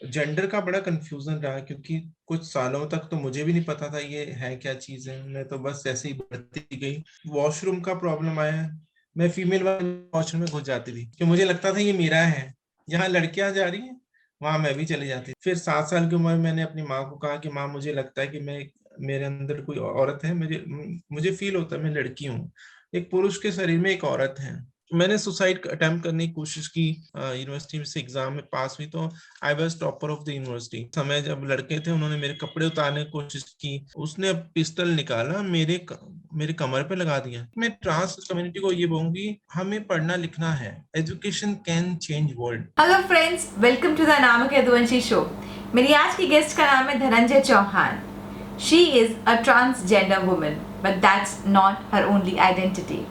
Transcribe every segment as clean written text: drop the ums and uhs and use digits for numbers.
Gender का बड़ा confusion रहा, क्योंकि कुछ सालों तक तो मुझे भी नहीं पता था ये है क्या चीज है। मैं तो बस ऐसे ही बढ़ती गई। वॉशरूम का प्रॉब्लम आया, मैं फीमेल वॉशरूम में घुस जाती थी कि मुझे लगता था ये मेरा है। जहाँ लड़कियां जा रही हैं वहां मैं भी चली जाती। फिर 7 साल की उम्र में मैंने अपनी माँ को कहा कि माँ, मुझे लगता है कि मैं, मेरे अंदर कोई औरत है, मुझे मुझे फील होता है मैं लड़की हूँ, एक पुरुष के शरीर में एक औरत है। मैंने सुसाइड अटेम्प्ट करने की कोशिश की। यूनिवर्सिटी से एग्जाम में पास हुई तो I was topper of the university. समय जब लड़के थे उन्होंने मेरे कपड़े उतारने की कोशिश की, उसने पिस्टल निकाला, मेरे कमर पे लगा दिया। मैं ट्रांस कम्युनिटी को ये बोलूंगी, हमें पढ़ना लिखना है। Education can change world. Hello friends, welcome to the नामक यदुवंशी शो। मेरी आज की गेस्ट का नाम है Dhananjay Chauhan. She is a transgender woman, but that's not her only identity.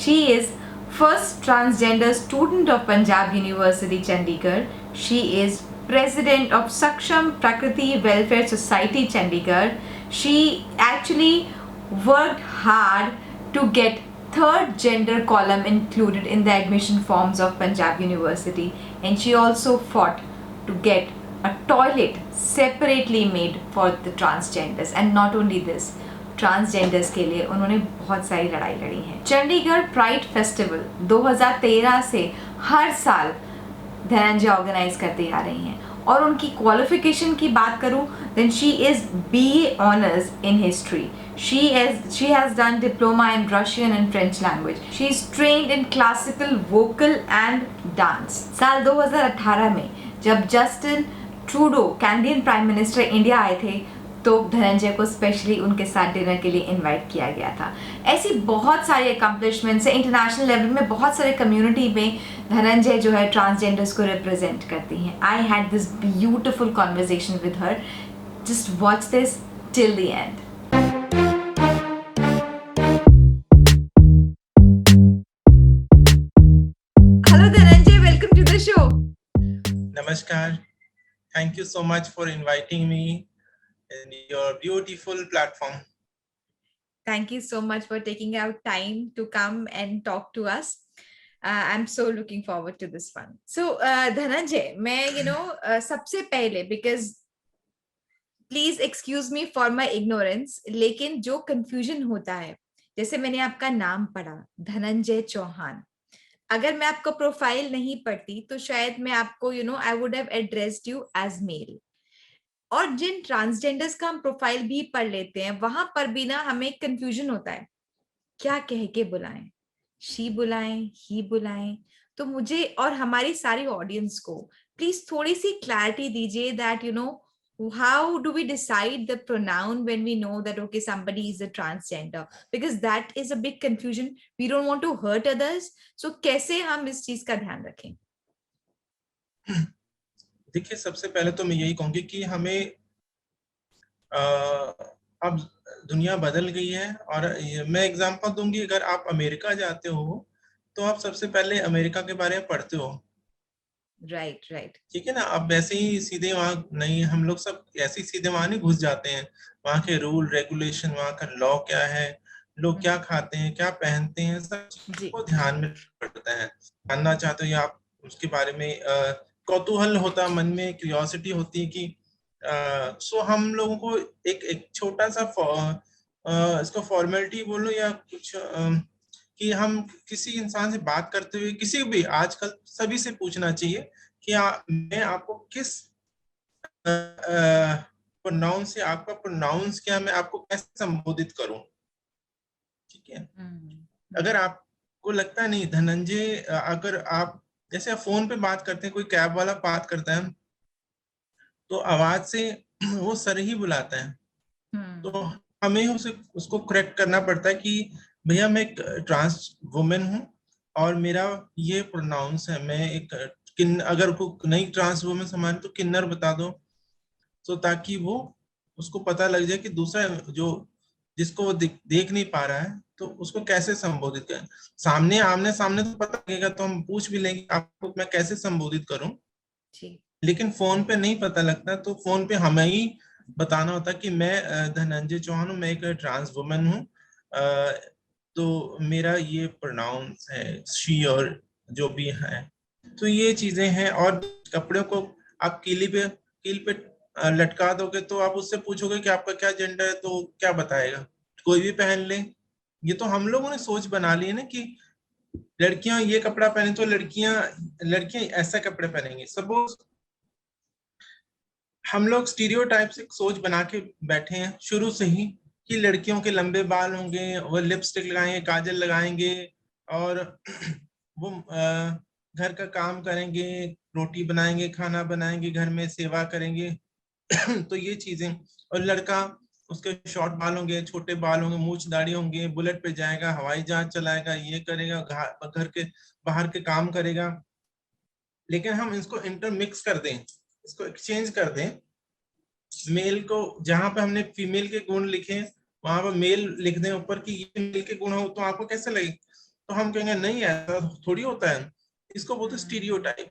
She is first transgender student of Punjab University, Chandigarh. She is president of Saksham Prakriti Welfare Society, Chandigarh. She actually worked hard to get third gender column included in the admission forms of Punjab University, and she also fought to get a toilet separately made for the transgenders. And not only this, transgenders के लिए उन्होंने बहुत सारी लड़ाई लड़ी है. Chandigarh pride festival 2013 से हर साल धनंजय ऑर्गेनाइज करते आ रही हैं. और उनकी क्वालिफिकेशन की बात करूं, then she is BA honours in history. She has done diploma in Russian and French language. She is trained in classical vocal and dance. साल 2018 में जब Justin Trudeau Canadian prime minister India आए थे, तो धनंजय को स्पेशली उनके साथ dinner के लिए इनवाइट किया गया था. ऐसी बहुत सारी अकम्पलिशमेंट्स है. इंटरनेशनल लेवल में बहुत सारे कम्युनिटी में धनंजय जो है ट्रांसजेंडर्स को रिप्रेजेंट करती हैं. I had this beautiful conversation with her. Just watch this till the end. Hello Dhananjay, welcome to the show. नमस्कार, thank you so much for inviting me in your beautiful platform. Thank you so much for taking out time to come and talk to us. I'm so looking forward to this one. So, Dhananjay, मैं सबसे पहले, because please excuse me for my ignorance, लेकिन जो confusion होता है, जैसे मैंने आपका नाम पढ़ा धनंजय चौहान, अगर मैं आपका प्रोफाइल नहीं पढ़ती तो शायद मैं आपको I would have addressed you as male. और जिन ट्रांसजेंडर्स का हम प्रोफाइल भी पढ़ लेते हैं, वहां पर भी ना हमें कंफ्यूजन होता है, क्या कह के बुलाएं, शी बुलाएं, ही बुलाएं. तो मुझे और हमारी सारी ऑडियंस को प्लीज थोड़ी सी क्लैरिटी दीजिए that how do we decide the pronoun when we know that okay, somebody is a transgender, because that is a big confusion. We don't want to hurt others. So कैसे हम इस चीज का ध्यान रखें? देखिए, सबसे पहले तो मैं यही कहूंगी कि हमें अब दुनिया बदल गई है। और मैं एग्जांपल दूंगी, अगर आप अमेरिका जाते हो तो आप सबसे पहले अमेरिका के बारे में पढ़ते हो। Right right. ठीक है ना? अब वैसे ही सीधे वहां नहीं, हम लोग सब ऐसे ही सीधे वहां नहीं घुस जाते हैं। वहां के रूल रेगुलेशन, वहां का लॉ क्या है, लोग क्या खाते हैं, क्या पहनते हैं, सब चीजों जी. को ध्यान में पड़ता है। जानना चाहते हो या आप उसके बारे में कौतूहल होता मन में, क्यूरियोसिटी होती है कि सो हम लोगों को एक एक छोटा सा इसको फॉर्मेलिटी बोलो या कुछ, कि हम किसी इंसान से बात करते हुए, किसी भी, आजकल सभी से पूछना चाहिए कि मैं आपको किस प्रोनाउंस से, आपका प्रोनाउंस क्या, मैं आपको कैसे संबोधित करूं। ठीक है? अगर आपको लगता है नहीं धनंजय, अगर आप जैसे आप फोन पे बात करते हैं, कोई कैब वाला बात करता है तो आवाज से वो सर ही बुलाता है, तो हमें उसे उसको करेक्ट करना पड़ता है कि भैया मैं एक ट्रांस वुमेन हूँ और मेरा ये प्रोनाउंस है। मैं एक अगर को नई ट्रांस वुमेन हमारे तो किन्नर बता दो, तो ताकि वो उसको पता लग जाए कि दूसरा जो जिसको वो देख नहीं पा रहा है तो उसको कैसे संबोधित करें। सामने आमने सामने तो पता लगेगा तो हम पूछ भी लेंगे आपको मैं कैसे संबोधित करूं, लेकिन फोन पे नहीं पता लगता, तो फोन पे हमें ही बताना होता कि मैं धनंजय चौहान हूँ, मैं एक ट्रांस वुमन हूँ, तो मेरा ये प्रोनाउंस है शी और जो भी है। तो ये चीजें हैं। और कपड़ों को आप किले पे कील पे लटका दोगे तो आप उससे पूछोगे कि आपका क्या जेंडर है, तो क्या बताएगा? कोई भी पहन ले। ये तो हम लोगों ने सोच बना ली है ना कि लड़कियां ये कपड़ा पहने तो लड़कियां लड़कियां ऐसा कपड़े पहनेंगे। सपोज हम लोग स्टीरियोटाइप से सोच बना के बैठे हैं शुरू से ही कि लड़कियों के लंबे बाल होंगे, वो लिपस्टिक लगाएंगे, काजल लगाएंगे, और वो घर का काम करेंगे, रोटी बनाएंगे, खाना बनाएंगे, घर में सेवा करेंगे। तो ये चीजें। और लड़का, उसके शॉर्ट बाल होंगे, छोटे बाल होंगे, मूछ दाढ़ी होंगे, बुलेट पे जाएगा, हवाई जहाज चलाएगा, ये करेगा, घर के बाहर के काम करेगा। लेकिन हम इसको इंटरमिक्स कर दें, इसको एक्सचेंज कर दें, मेल को जहां पे हमने फीमेल के गुण लिखे वहां पर मेल लिख दें ऊपर कि ये मेल के गुण हो, तो आपको कैसे लगे? तो हम कहेंगे नहीं, ऐसा थोड़ी होता है। इसको बोलते स्टीरियोटाइप।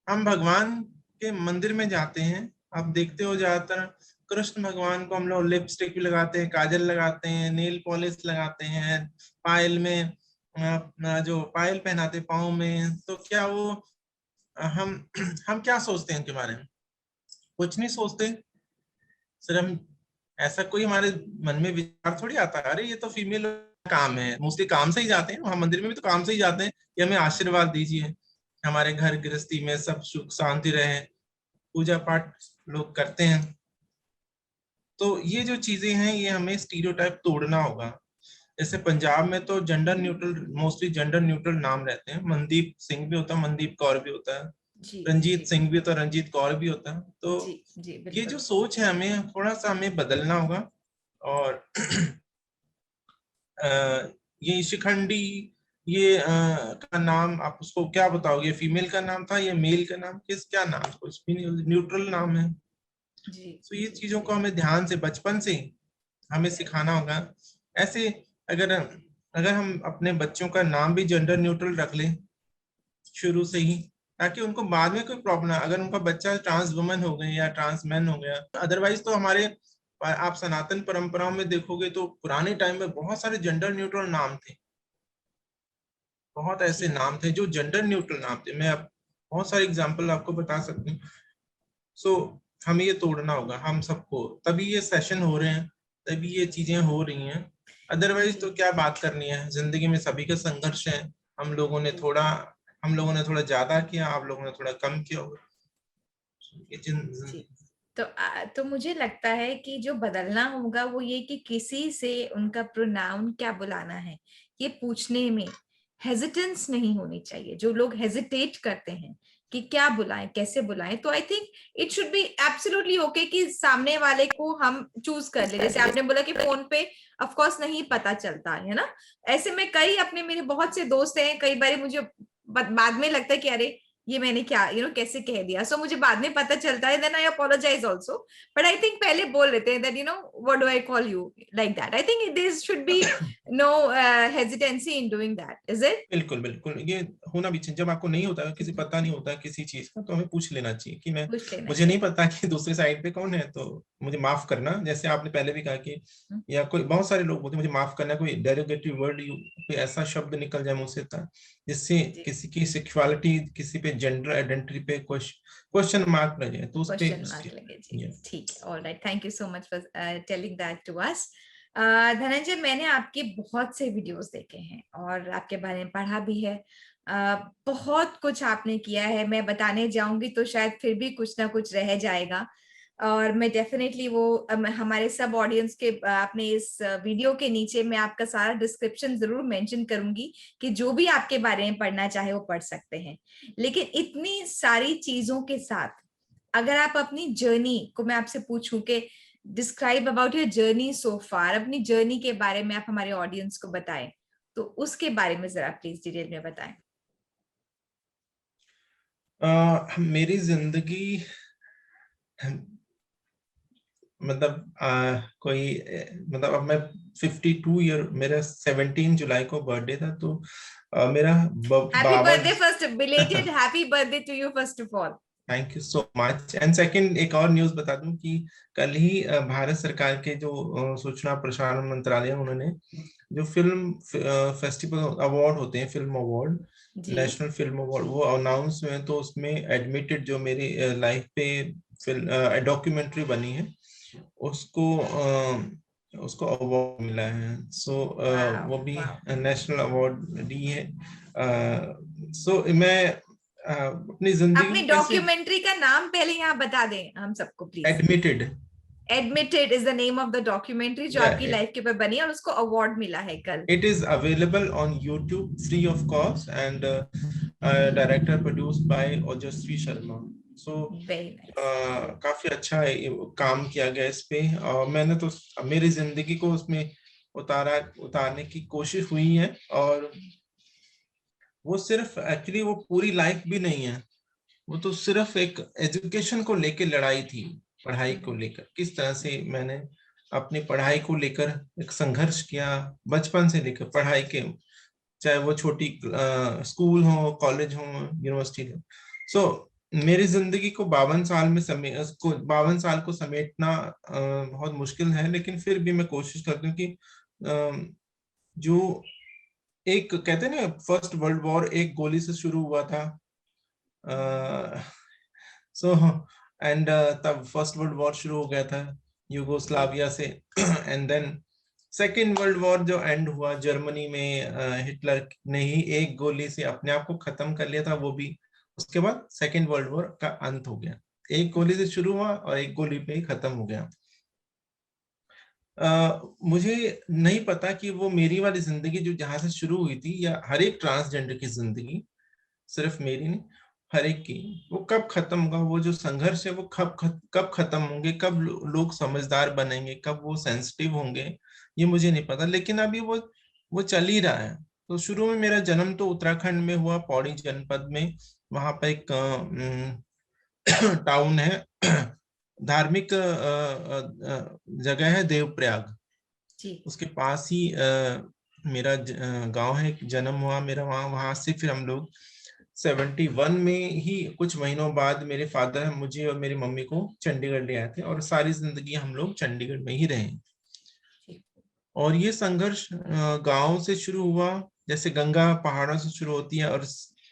हम भगवान के मंदिर में जाते हैं, आप देखते हो ज्यादातर कृष्ण भगवान को हम लोग लिपस्टिक भी लगाते हैं, काजल लगाते हैं, नेल पॉलिश लगाते हैं, पायल में जो पायल पहनाते पाँव में। तो क्या वो हम हम क्या सोचते हैं उनके बारे में? कुछ नहीं सोचते। सर हम ऐसा कोई हमारे मन में विचार थोड़ी आता है, अरे ये तो फीमेल काम है। मोस्टली काम से ही जाते हैं, वहां मंदिर में भी तो काम से ही जाते हैं कि हमें आशीर्वाद दीजिए, हमारे घर गृहस्थी में सब सुख शांति रहे, पूजा पाठ लोग करते हैं। तो ये जो चीजें हैं ये हमें स्टीरियोटाइप तोड़ना होगा। जैसे पंजाब में तो gender neutral, mostly gender neutral नाम रहते हैं। मनदीप सिंह भी होता है, मनदीप कौर भी होता है, जी रंजीत जी सिंह भी होता है, रंजीत कौर भी होता है। तो जी जी ये जो बिल्कुल। सोच है हमें थोड़ा सा हमें बदलना होगा। और ये शिखंडी, ये का नाम आप उसको क्या बताओगे? फीमेल का नाम था या मेल का नाम? क्या नाम? कुछ भी नहीं, न्यूट्रल नाम है। जी तो ये जी चीजों को जी हमें ध्यान से बचपन से हमें सिखाना होगा। ऐसे अगर अगर हम अपने बच्चों का नाम भी जेंडर न्यूट्रल रख लें शुरू से ही, ताकि उनको बाद में कोई प्रॉब्लम ना, अगर उनका बच्चा ट्रांस वुमन हो गए या ट्रांस मैन हो गया। अदरवाइज तो हमारे आप सनातन परंपराओं में देखोगे तो पुराने टाइम में बहुत सारे जेंडर न्यूट्रल नाम थे। बहुत ऐसे जी नाम थे जो जेंडर न्यूट्रल नाम थे। मैं अब बहुत सारे एग्जांपल आपको बता सकती हूँ। सो हमें ये तोड़ना होगा हम सबको, तभी ये सेशन हो रहे हैं, तभी ये चीजें हो रही हैं। अदरवाइज जी तो क्या बात करनी है, जिंदगी में सभी का संघर्ष है। हम लोगों ने जी थोड़ा हम लोगों ने थोड़ा ज्यादा किया, आप लोगों ने थोड़ा कम किया होगा। ये जी। तो मुझे लगता है कि जो बदलना होगा वो ये कि किसी से उनका प्रोनाउन क्या बुलाना है ये पूछने में हेजिटेंस नहीं होनी चाहिए। जो लोग हेजिटेट करते हैं कि क्या बुलाएं, कैसे बुलाएं, तो I think it should be absolutely okay कि सामने वाले को हम चूज कर ले। जैसे आपने बोला कि फोन पे ऑफ कोर्स नहीं पता चलता है ना, ऐसे में कई अपने मेरे बहुत से दोस्त हैं, कई बार मुझे बाद में लगता है कि अरे ये मैंने क्या कैसे कह दिया। सो मुझे बाद में पता चलता है, then I apologise also, but I think पहले बोल लेते हैं that what do I call you, like that. I think this should be no hesitancy in doing that, is it? बिल्कुल बिल्कुल, ये होना भी चाहिए। जब आपको नहीं होता है, किसी पता नहीं होता किसी चीज का, तो हमें पूछ लेना चाहिए कि मैं, पूछ लेना मुझे नहीं चाहिए। पता कि दूसरी साइड पे कौन है, तो मुझे माफ करना। जैसे आपने पहले भी कहा कि, या कोई बहुत सारे लोग बोलते हैं मुझे माफ करना, कोई डेरोगेटिव वर्ड कोई ऐसा शब्द निकल जाए मुझसे था जिससे जी, किसी की सेक्सुअलिटी, किसी पे जेंडर आइडेंटिटी पे क्वेश्चन मार्क लग जाए, तो उस पे क्वेश्चन मार्क लगे जी। ठीक है, all right, thank you so much for telling that to us. Dhananjay, मैंने आपके बहुत से वीडियोस देखे हैं और आपके बारे में पढ़ा भी है। बहुत कुछ आपने किया है, मैं बताने जाऊंगी तो शायद फिर भी कुछ ना कुछ रह जाएगा, और मैं डेफिनेटली वो हमारे सब ऑडियंस के आपने इस वीडियो के नीचे मैं आपका सारा डिस्क्रिप्शन जरूर मेंशन करूंगी कि जो भी आपके बारे में पढ़ना चाहे वो पढ़ सकते हैं। लेकिन इतनी सारी चीजों के साथ अगर आप अपनी जर्नी को मैं आपसे पूछूं कि describe about your journey so far, अपनी जर्नी के बारे में आप हमारे ऑडियंस को बताएं, तो उसके बारे में जरा प्लीज डिटेल में बताएं। मेरी जिंदगी, मतलब कोई मतलब अब मैं 52 ईयर, मेरा 17 जुलाई को बर्थडे था, तो मेरा हैप्पी बाबा। Birthday first, belated happy birthday to you first of all. Thank you so much. And second, एक और न्यूज बता दूं कि कल ही भारत सरकार के जो सूचना प्रसारण मंत्रालय, उन्होंने जो फिल्म फेस्टिवल अवार्ड होते हैं, फिल्म अवार्ड, जी नेशनल फिल्म अवार्ड, वो अनाउंस हुए हैं। तो उसमें एडमिटेड जो मेरी लाइफ पे फिल्म डॉक्यूमेंट्री बनी है, उसको उसको अवार्ड मिला है। सो वो भी नेशनल अवार्ड दी है। सो मैं अपनी जिंदगी अपनी को कैसे, डॉक्यूमेंट्री का नाम पहले यहाँ बता दें हम सबको please. Admitted, admitted is the name of the documentary जो आपकी लाइफ के ऊपर बनी और उसको अवार्ड मिला है कल। It is available on YouTube free of cost and director produced by ओजस्वी शर्मा। सो काफी अच्छा काम किया गया इस पे, और मैंने तो मेरी जिंदगी को उसमें उतारने की कोशिश हुई है। और वो सिर्फ एक्चुअली वो पूरी लाइफ भी नहीं है, वो तो सिर्फ एक एजुकेशन को लेकर लड़ाई थी, पढ़ाई को लेकर किस तरह से मैंने अपनी पढ़ाई को लेकर एक संघर्ष किया बचपन से लेकर पढ़ाई के, चाहे वो छोटी स्कूल हो, कॉलेज हो, यूनिवर्सिटी हो। सो मेरी जिंदगी को 52 साल को समेटना बहुत मुश्किल है, लेकिन फिर भी मैं कोशिश करती हूँ कि जो एक कहते हैं ना, फर्स्ट वर्ल्ड वॉर एक गोली से शुरू हुआ था। सो एंड तब फर्स्ट वर्ल्ड वॉर शुरू हो गया था यूगोस्लाविया से and then second world war जो एंड हुआ जर्मनी में, हिटलर ने ही एक गोली से अपने आप को खत्म कर लिया था, वो भी उसके बाद सेकेंड वर्ल्ड वॉर का अंत हो गया। एक गोली से शुरू हुआ और एक गोली पे ही खत्म हो गया। मुझे नहीं पता कि वो मेरी वाली जिंदगी जो जहां से शुरू हुई थी, या हर एक ट्रांसजेंडर की जिंदगी, सिर्फ मेरी नहीं, हर एक की, वो कब खत्म होगा। वो जो संघर्ष है वो कब खत्म होंगे, कब लोग समझदार बनेंगे, कब वो सेंसिटिव होंगे, ये मुझे नहीं पता। लेकिन अभी वो चल ही रहा है। तो शुरू में मेरा जन्म तो उत्तराखंड में हुआ, पौड़ी जनपद में। वहां पर एक टाउन है, धार्मिक जगह है देवप्रयाग, उसके पास ही मेरा गांव है, जन्म हुआ मेरा वहां। वहां से फिर हम लोग 71 में ही कुछ महीनों बाद मेरे फादर मुझे और मेरी मम्मी को चंडीगढ़ ले आए थे, और सारी जिंदगी हम लोग चंडीगढ़ में ही रहे। और ये संघर्ष गांव से शुरू हुआ, जैसे गंगा पहाड़ों से शुरू होती है और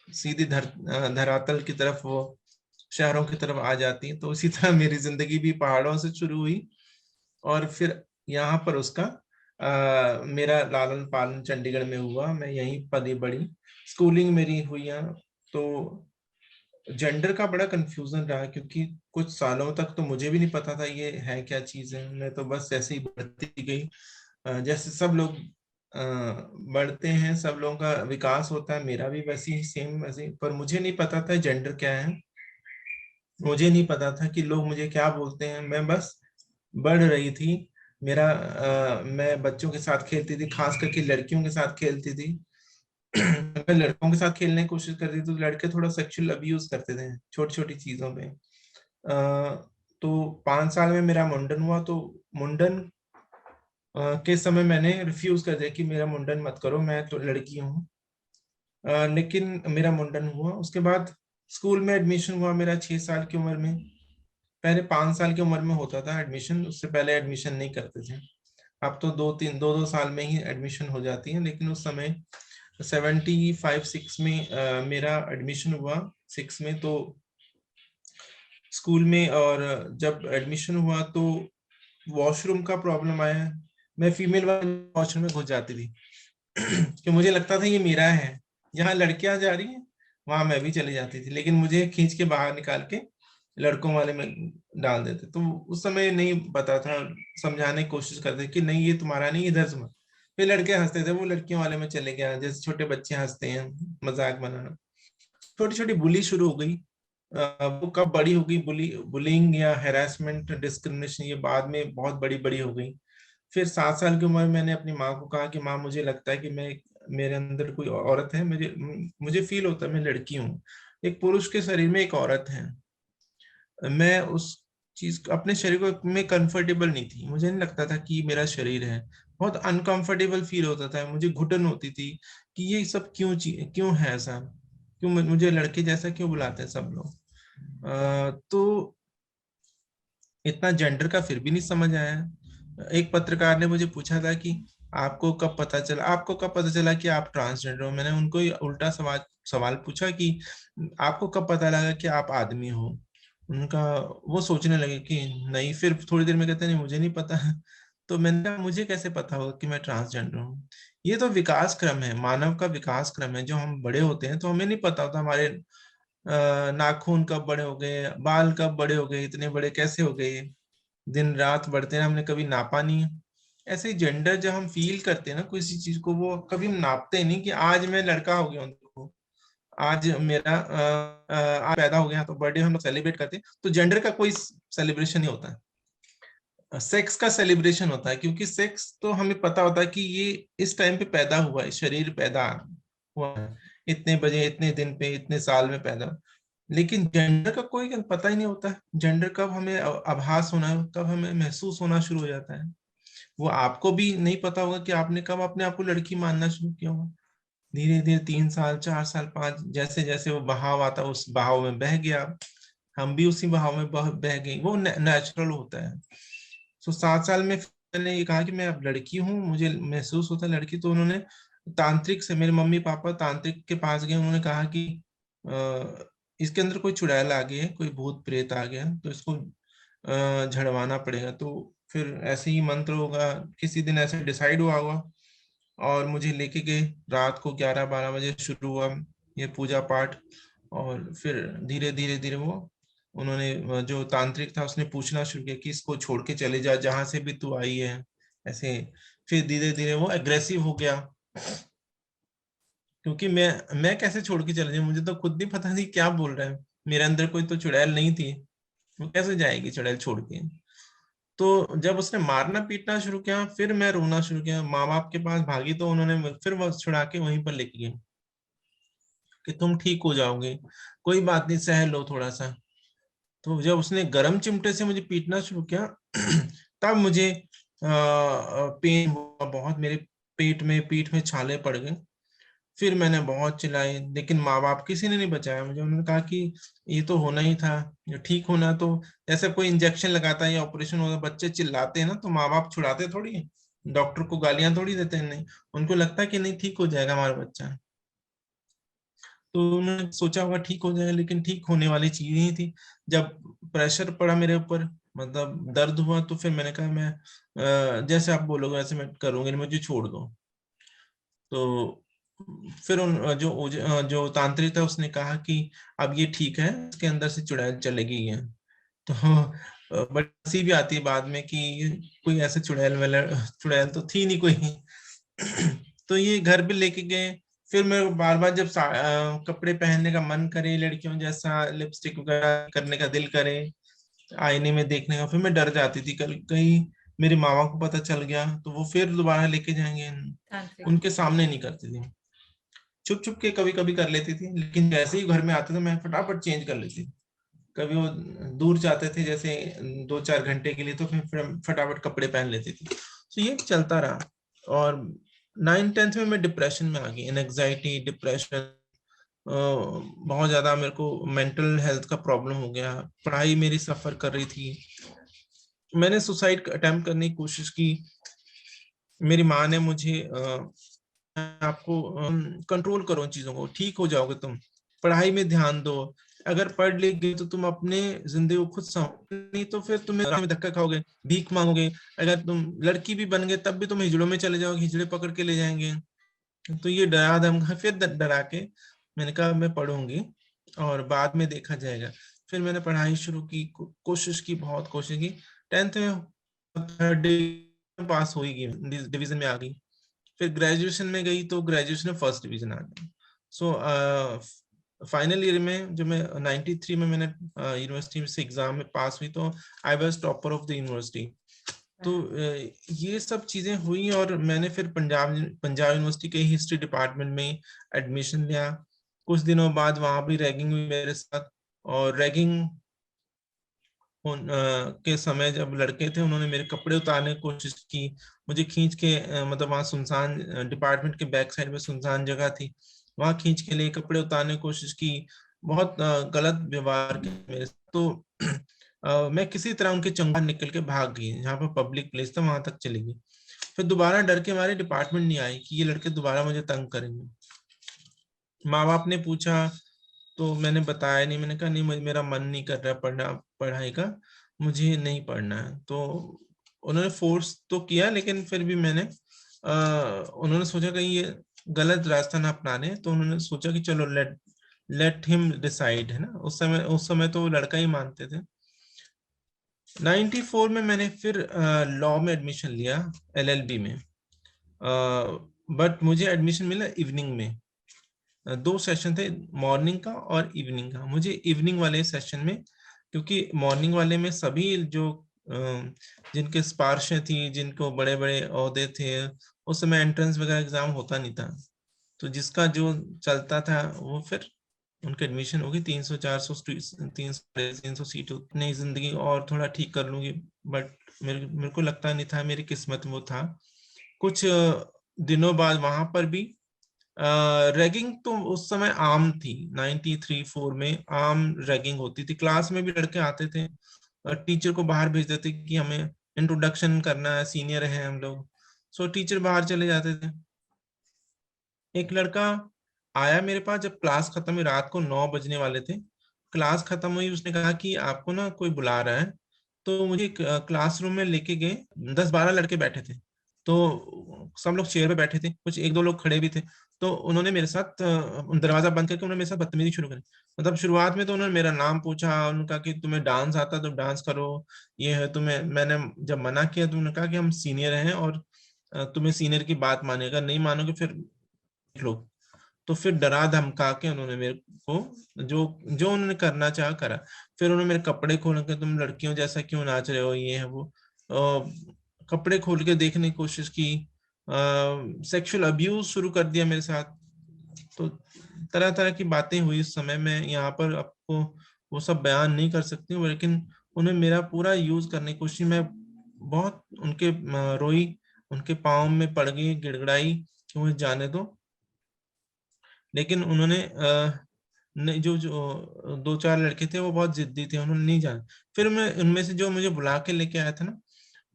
सीधी धरातल की तरफ वो शहरों की तरफ आ जाती है, तो उसी तरह मेरी जिंदगी भी पहाड़ों से शुरू हुई। और फिर यहाँ पर उसका मेरा लालन पालन चंडीगढ़ में हुआ, मैं यहीं पली बड़ी, स्कूलिंग मेरी हुई है। तो जेंडर का बड़ा कंफ्यूजन रहा, क्योंकि कुछ सालों तक तो मुझे भी नहीं पता था ये है क्या चीज है। मैं तो बस ऐसे ही बढ़ती गई, जैसे सब लोग बढ़ते हैं, सब लोगों का विकास होता है, मेरा भी वैसे ही सेम वैसे। पर मुझे नहीं पता था जेंडर क्या है, मुझे नहीं पता था कि लोग मुझे क्या बोलते हैं। मैं बस बढ़ रही थी। मैं बच्चों के साथ खेलती थी, खास करके लड़कियों के साथ खेलती थी। अगर लड़कों के साथ खेलने की कोशिश करती थी तो लड़के थोड़ा सेक्सुअल अब्यूज करते थे छोटी छोटी चीजों पे। तो 5 साल में मेरा मुंडन हुआ, तो मुंडन के समय मैंने रिफ्यूज कर दिया कि मेरा मुंडन मत करो, मैं तो लड़की हूँ। लेकिन मेरा मुंडन हुआ। उसके बाद स्कूल में एडमिशन हुआ मेरा 6 साल की उम्र में। पहले 5 साल की उम्र में होता था एडमिशन, उससे पहले एडमिशन नहीं करते थे। अब तो 2 साल में ही एडमिशन हो जाती है, लेकिन उस समय 75-6 में मेरा एडमिशन हुआ, 6 में। तो स्कूल में, और जब एडमिशन हुआ तो वॉशरूम का प्रॉब्लम आया। मैं फीमेल वाले वॉशरूम में घुस जाती थी कि मुझे लगता था ये मेरा है, यहाँ लड़कियां जा रही हैं वहां मैं भी चली जाती थी, लेकिन मुझे खींच के बाहर निकाल के लड़कों वाले में डाल देते। तो उस समय नहीं पता था, समझाने की कोशिश करते कि नहीं ये तुम्हारा नहीं, इधर से मत। फिर लड़के हंसते थे, वो लड़कियों वाले में चले गया, जैसे छोटे बच्चे हंसते हैं, मजाक बनाना। छोटी छोटी बुली शुरू हो गई। वो कब बड़ी हो गई, बुलिंग या हैरेसमेंट, डिस्क्रिमिनेशन, ये बाद में बहुत बड़ी बड़ी हो गई। फिर 7 साल की उम्र में मैंने अपनी माँ को कहा कि माँ मुझे लगता है कि मेरे अंदर कोई औरत है, मुझे फील होता है मैं लड़की हूँ, एक पुरुष के शरीर में एक औरत है। मैं उस चीज अपने शरीर को में कंफर्टेबल नहीं थी, मुझे नहीं लगता था कि मेरा शरीर है। बहुत अनकंफर्टेबल फील होता था, मुझे घुटन होती थी कि ये सब क्यों है ऐसा, क्यों मुझे लड़के जैसा क्यों बुलाते हैं सब लोग। तो इतना जेंडर का फिर भी नहीं समझ आया। एक पत्रकार ने मुझे पूछा था कि आपको कब पता चला कि आप ट्रांसजेंडर हो। मैंने उनको उल्टा सवाल पूछा कि आपको कब पता लगा कि आप आदमी हो। उनका वो सोचने लगे कि नहीं, फिर थोड़ी देर में कहते नहीं मुझे नहीं पता है। तो मैंने कहा मुझे कैसे पता होगा कि मैं ट्रांसजेंडर हूँ? ये तो विकास क्रम है, मानव का विकास क्रम है। जो हम बड़े होते हैं तो हमें नहीं पता होता हमारे नाखून कब बड़े हो गए, बाल कब बड़े हो गए, इतने बड़े कैसे हो गए, दिन रात बढ़ते हैं, हमने कभी नापा नहीं है। ऐसे ही जेंडर जब हम फील करते हैं ना किसी चीज को, वो कभी हम नापते नहीं कि आज मैं लड़का हो गया हूँ, देखो आज मेरा आज पैदा हो गया, तो बर्थडे हम लोग सेलिब्रेट करते हैं। तो जेंडर का कोई सेलिब्रेशन नहीं होता है, सेक्स का सेलिब्रेशन होता है, क्योंकि सेक्स तो हमें पता होता है कि ये इस टाइम पे पैदा हुआ है, शरीर पैदा हुआ है, इतने बजे इतने दिन पे इतने साल में पैदा। लेकिन जेंडर का कोई पता ही नहीं होता है। जेंडर कब हमें आभास होना है, कब हमें महसूस होना शुरू हो जाता है, वो आपको भी नहीं पता होगा कि आपने कब अपने आप को लड़की मानना शुरू किया होगा। धीरे धीरे 3 साल 4 साल 5, जैसे जैसे वो बहाव आता, उस बहाव में बह गया, हम भी उसी बहाव में बह गई, वो नेचुरल होता है। तो 7 साल में मैंने ये कहा कि मैं अब लड़की हूँ, मुझे महसूस होता है लड़की। तो उन्होंने तांत्रिक से, मेरे मम्मी पापा तांत्रिक के पास गए, उन्होंने कहा कि इसके अंदर कोई चुड़ैल आ गई है, कोई भूत प्रेत आ गया, तो इसको झड़वाना पड़ेगा। तो फिर ऐसे ही मंत्र होगा, किसी दिन ऐसे डिसाइड हुआ होगा, और मुझे लेके गए। रात को 11-12 बजे शुरू हुआ ये पूजा पाठ, और फिर धीरे धीरे धीरे वो उन्होंने, जो तांत्रिक था उसने पूछना शुरू किया कि इसको छोड़ के चले जा, जहां से भी तू आई है, ऐसे। फिर धीरे धीरे वो एग्रेसिव हो गया, क्योंकि मैं कैसे छोड़ के चले जाऊं, मुझे तो खुद नहीं पता थी क्या बोल रहा है। मेरे अंदर कोई तो चुड़ैल नहीं थी, वो कैसे जाएगी चुड़ैल छोड़ के। तो जब उसने मारना पीटना शुरू किया, फिर मैं रोना शुरू किया, माँ बाप के पास भागी, तो उन्होंने फिर वो छुड़ा के वहीं पर लेके गए कि तुम ठीक हो जाओगे, कोई बात नहीं, सह लो थोड़ा सा। तो जब उसने गरम चिमटे से मुझे पीटना शुरू किया तब मुझे पेन हुआ बहुत, मेरे पेट में, पीठ में छाले पड़ गए। फिर मैंने बहुत चिल्लाई, लेकिन माँ बाप किसी ने नहीं बचाया मुझे। उन्होंने कहा कि ये तो होना ही था, ये ठीक होना तो, जैसे कोई इंजेक्शन लगाता है या ऑपरेशन होता है, बच्चे चिल्लाते हैं ना, तो माँ बाप छुड़ाते थोड़ी है, डॉक्टर को गालियां थोड़ी देते हैं, नहीं, उनको लगता है कि नहीं ठीक हो जाएगा हमारा बच्चा। तो उन्होंने सोचा होगा ठीक हो जाएगा, लेकिन ठीक होने वाली चीज ही थी। जब प्रेशर पड़ा मेरे ऊपर, मतलब दर्द हुआ, तो फिर मैंने कहा मैं जैसे आप बोलोगे वैसे मैं करूंगी, मुझे छोड़ दो। तो फिर जो तांत्रिक था उसने कहा कि अब ये ठीक है, इसके अंदर से चुड़ैल चलेगी है। तो बड़ी हंसी भी आती है बाद में कि कोई ऐसे चुड़ैल तो थी नहीं कोई। तो ये घर पे लेके गए। फिर मैं बार बार जब कपड़े पहनने का मन करे, लड़कियों जैसा लिपस्टिक वगैरह करने का दिल करे, आईने में देखने का, फिर मैं डर जाती थी कल कहीं मेरे मामा को पता चल गया तो वो फिर दोबारा लेके जाएंगे। तांत्रिक। उनके सामने नहीं करती थी, छुप छुप के कभी कभी कर लेती थी, लेकिन जैसे ही घर में आते तो मैं फटाफट चेंज कर लेती। कभी वो दूर जाते थे जैसे 2-4 घंटे के लिए, तो फिर फटाफट कपड़े पहन लेती थी। तो ये चलता रहा, और 9th-10th में मैं डिप्रेशन में आ गई, एंजाइटी, डिप्रेशन, बहुत ज्यादा मेरे को मेंटल हेल्थ का प्रॉब्लम हो गया, पढ़ाई मेरी सफर कर रही थी। मैंने सुसाइड अटेम्प्ट करने की कोशिश की। मेरी माँ ने मुझे आपको कंट्रोल करो चीजों को, ठीक हो जाओगे तुम, पढ़ाई में ध्यान दो, अगर पढ़ लिख गए तो तुम अपने जिंदगी को खुद संभालो, नहीं तो फिर तुम्हें राह में धक्का खाओगे, भीख मांगोगे। अगर तुम लड़की भी बन गए तब भी तुम हिजड़ों में चले जाओगे, हिजड़े पकड़ के ले जाएंगे। तो ये डरा धमका, फिर डरा के मैंने कहा मैं पढ़ूंगी और बाद में देखा जाएगा। फिर मैंने पढ़ाई शुरू की, कोशिश की, बहुत कोशिश की। 10th में थर्ड पास हो ही गई, डिवीजन में आ गई। फिर ग्रेजुएशन में गई तो ग्रेजुएशन में फर्स्ट डिवीजन आ गया। सो फाइनल ईयर में जब मैं 93 में मैंने यूनिवर्सिटी से एग्जाम में पास हुई, तो I was topper of the university. तो ये सब चीजें हुई, और मैंने फिर पंजाब यूनिवर्सिटी के हिस्ट्री डिपार्टमेंट में एडमिशन लिया। कुछ दिनों बाद वहां भी रैगिंग हुई मेरे साथ, और रैगिंग के समय जब लड़के थे उन्होंने मेरे कपड़े उतारने की कोशिश की, मुझे खींच के मतलब वहाँ सुनसान डिपार्टमेंट के बैक साइड में सुनसान जगह थी, वहां खींच के लिए कपड़े उतारने की कोशिश की। बहुत गलत व्यवहार किया मेरे साथ। तो मैं किसी तरह उनके चंगुल निकल के भाग गई, जहाँ पर पब्लिक प्लेस था वहां तक चली गई। फिर दोबारा डर के हमारे डिपार्टमेंट नहीं आई कि ये लड़के दोबारा मुझे तंग करेंगे। माँ बाप ने पूछा तो मैंने बताया नहीं, मैंने कहा नहीं मेरा मन नहीं कर रहा पढ़ाई का, मुझे नहीं पढ़ना है। तो उन्होंने फोर्स तो किया, लेकिन फिर भी उन्होंने सोचा कहीं ये गलत रास्ता ना अपना ले, तो उन्होंने सोचा कि चलो लेट हिम डिसाइड, है ना। उस समय तो वो लड़का ही मानते थे। 94 में मैंने फिर लॉ में एडमिशन लिया, LLB में। बट मुझे एडमिशन मिला इवनिंग में। 2 सेशन थे, मॉर्निंग का और इवनिंग का। मुझे इवनिंग वाले सेशन में, क्योंकि मॉर्निंग वाले में सभी जो जिनके सिफारिशें थी, जिनको बड़े बड़े ओहदे थे, उस समय एंट्रेंस वगैरह एग्जाम होता नहीं था, तो जिसका जो चलता था वो फिर उनके एडमिशन होगी। 300 400 300 सीट, अपनी जिंदगी और थोड़ा ठीक कर लूंगी। बट मेरे को लगता नहीं था, मेरी किस्मत में वो था। कुछ दिनों बाद वहां पर भी रैगिंग तो उस समय आम थी। 93-4 में आम रैगिंग होती थी। क्लास में भी लड़के आते थे और टीचर को बाहर भेज देते कि हमें इंट्रोडक्शन करना है, सीनियर है हम लोग, सो टीचर बाहर चले जाते थे। एक लड़का आया मेरे पास जब क्लास खत्म हुई, रात को 9 बजने वाले थे, क्लास खत्म हुई, उसने कहा कि आपको ना कोई बुला रहा है। तो मुझे क्लासरूम में लेके गए। 10-12 लड़के बैठे थे, तो सब लोग चेयर पे बैठे थे, कुछ 1-2 लोग खड़े भी थे। तो उन्होंने मेरे साथ दरवाजा बंद करके उन्होंने मेरे साथ बदतमीजी शुरू करी। मतलब शुरुआत में तो उन्होंने मेरा नाम पूछा, उन्होंने कहा कि तुम्हें डांस आता तो डांस करो, ये है तुम्हें। मैंने जब मना किया तो उन्होंने कहा कि हम सीनियर हैं और तुम्हें सीनियर की बात मानेगा, नहीं मानोगे फिर लो। तो फिर डरा धमका के उन्होंने मेरे को जो जो उन्होंने करना चाहा करा। फिर उन्होंने मेरे कपड़े खोल के, तुम लड़कियों जैसा क्यों नाच रहे हो, ये है वो। कपड़े खोल के देखने की कोशिश की, सेक्सुअल अब्यूज शुरू कर दिया मेरे साथ। तो तरह तरह की बातें हुई उस समय। मैं यहाँ पर आपको वो सब बयान नहीं कर सकती हूँ, लेकिन उन्हें मेरा पूरा यूज करने की कोशिश। मैं बहुत उनके रोई, उनके पाँव में पड़ गई, गिड़गिड़ाई कि मुझे जाने दो। लेकिन उन्होंने नहीं, जो 2-4 लड़के थे वो बहुत जिद्दी थे, उन्होंने नहीं जाना। फिर मैं उनमें से जो मुझे बुला के लेके आया था ना,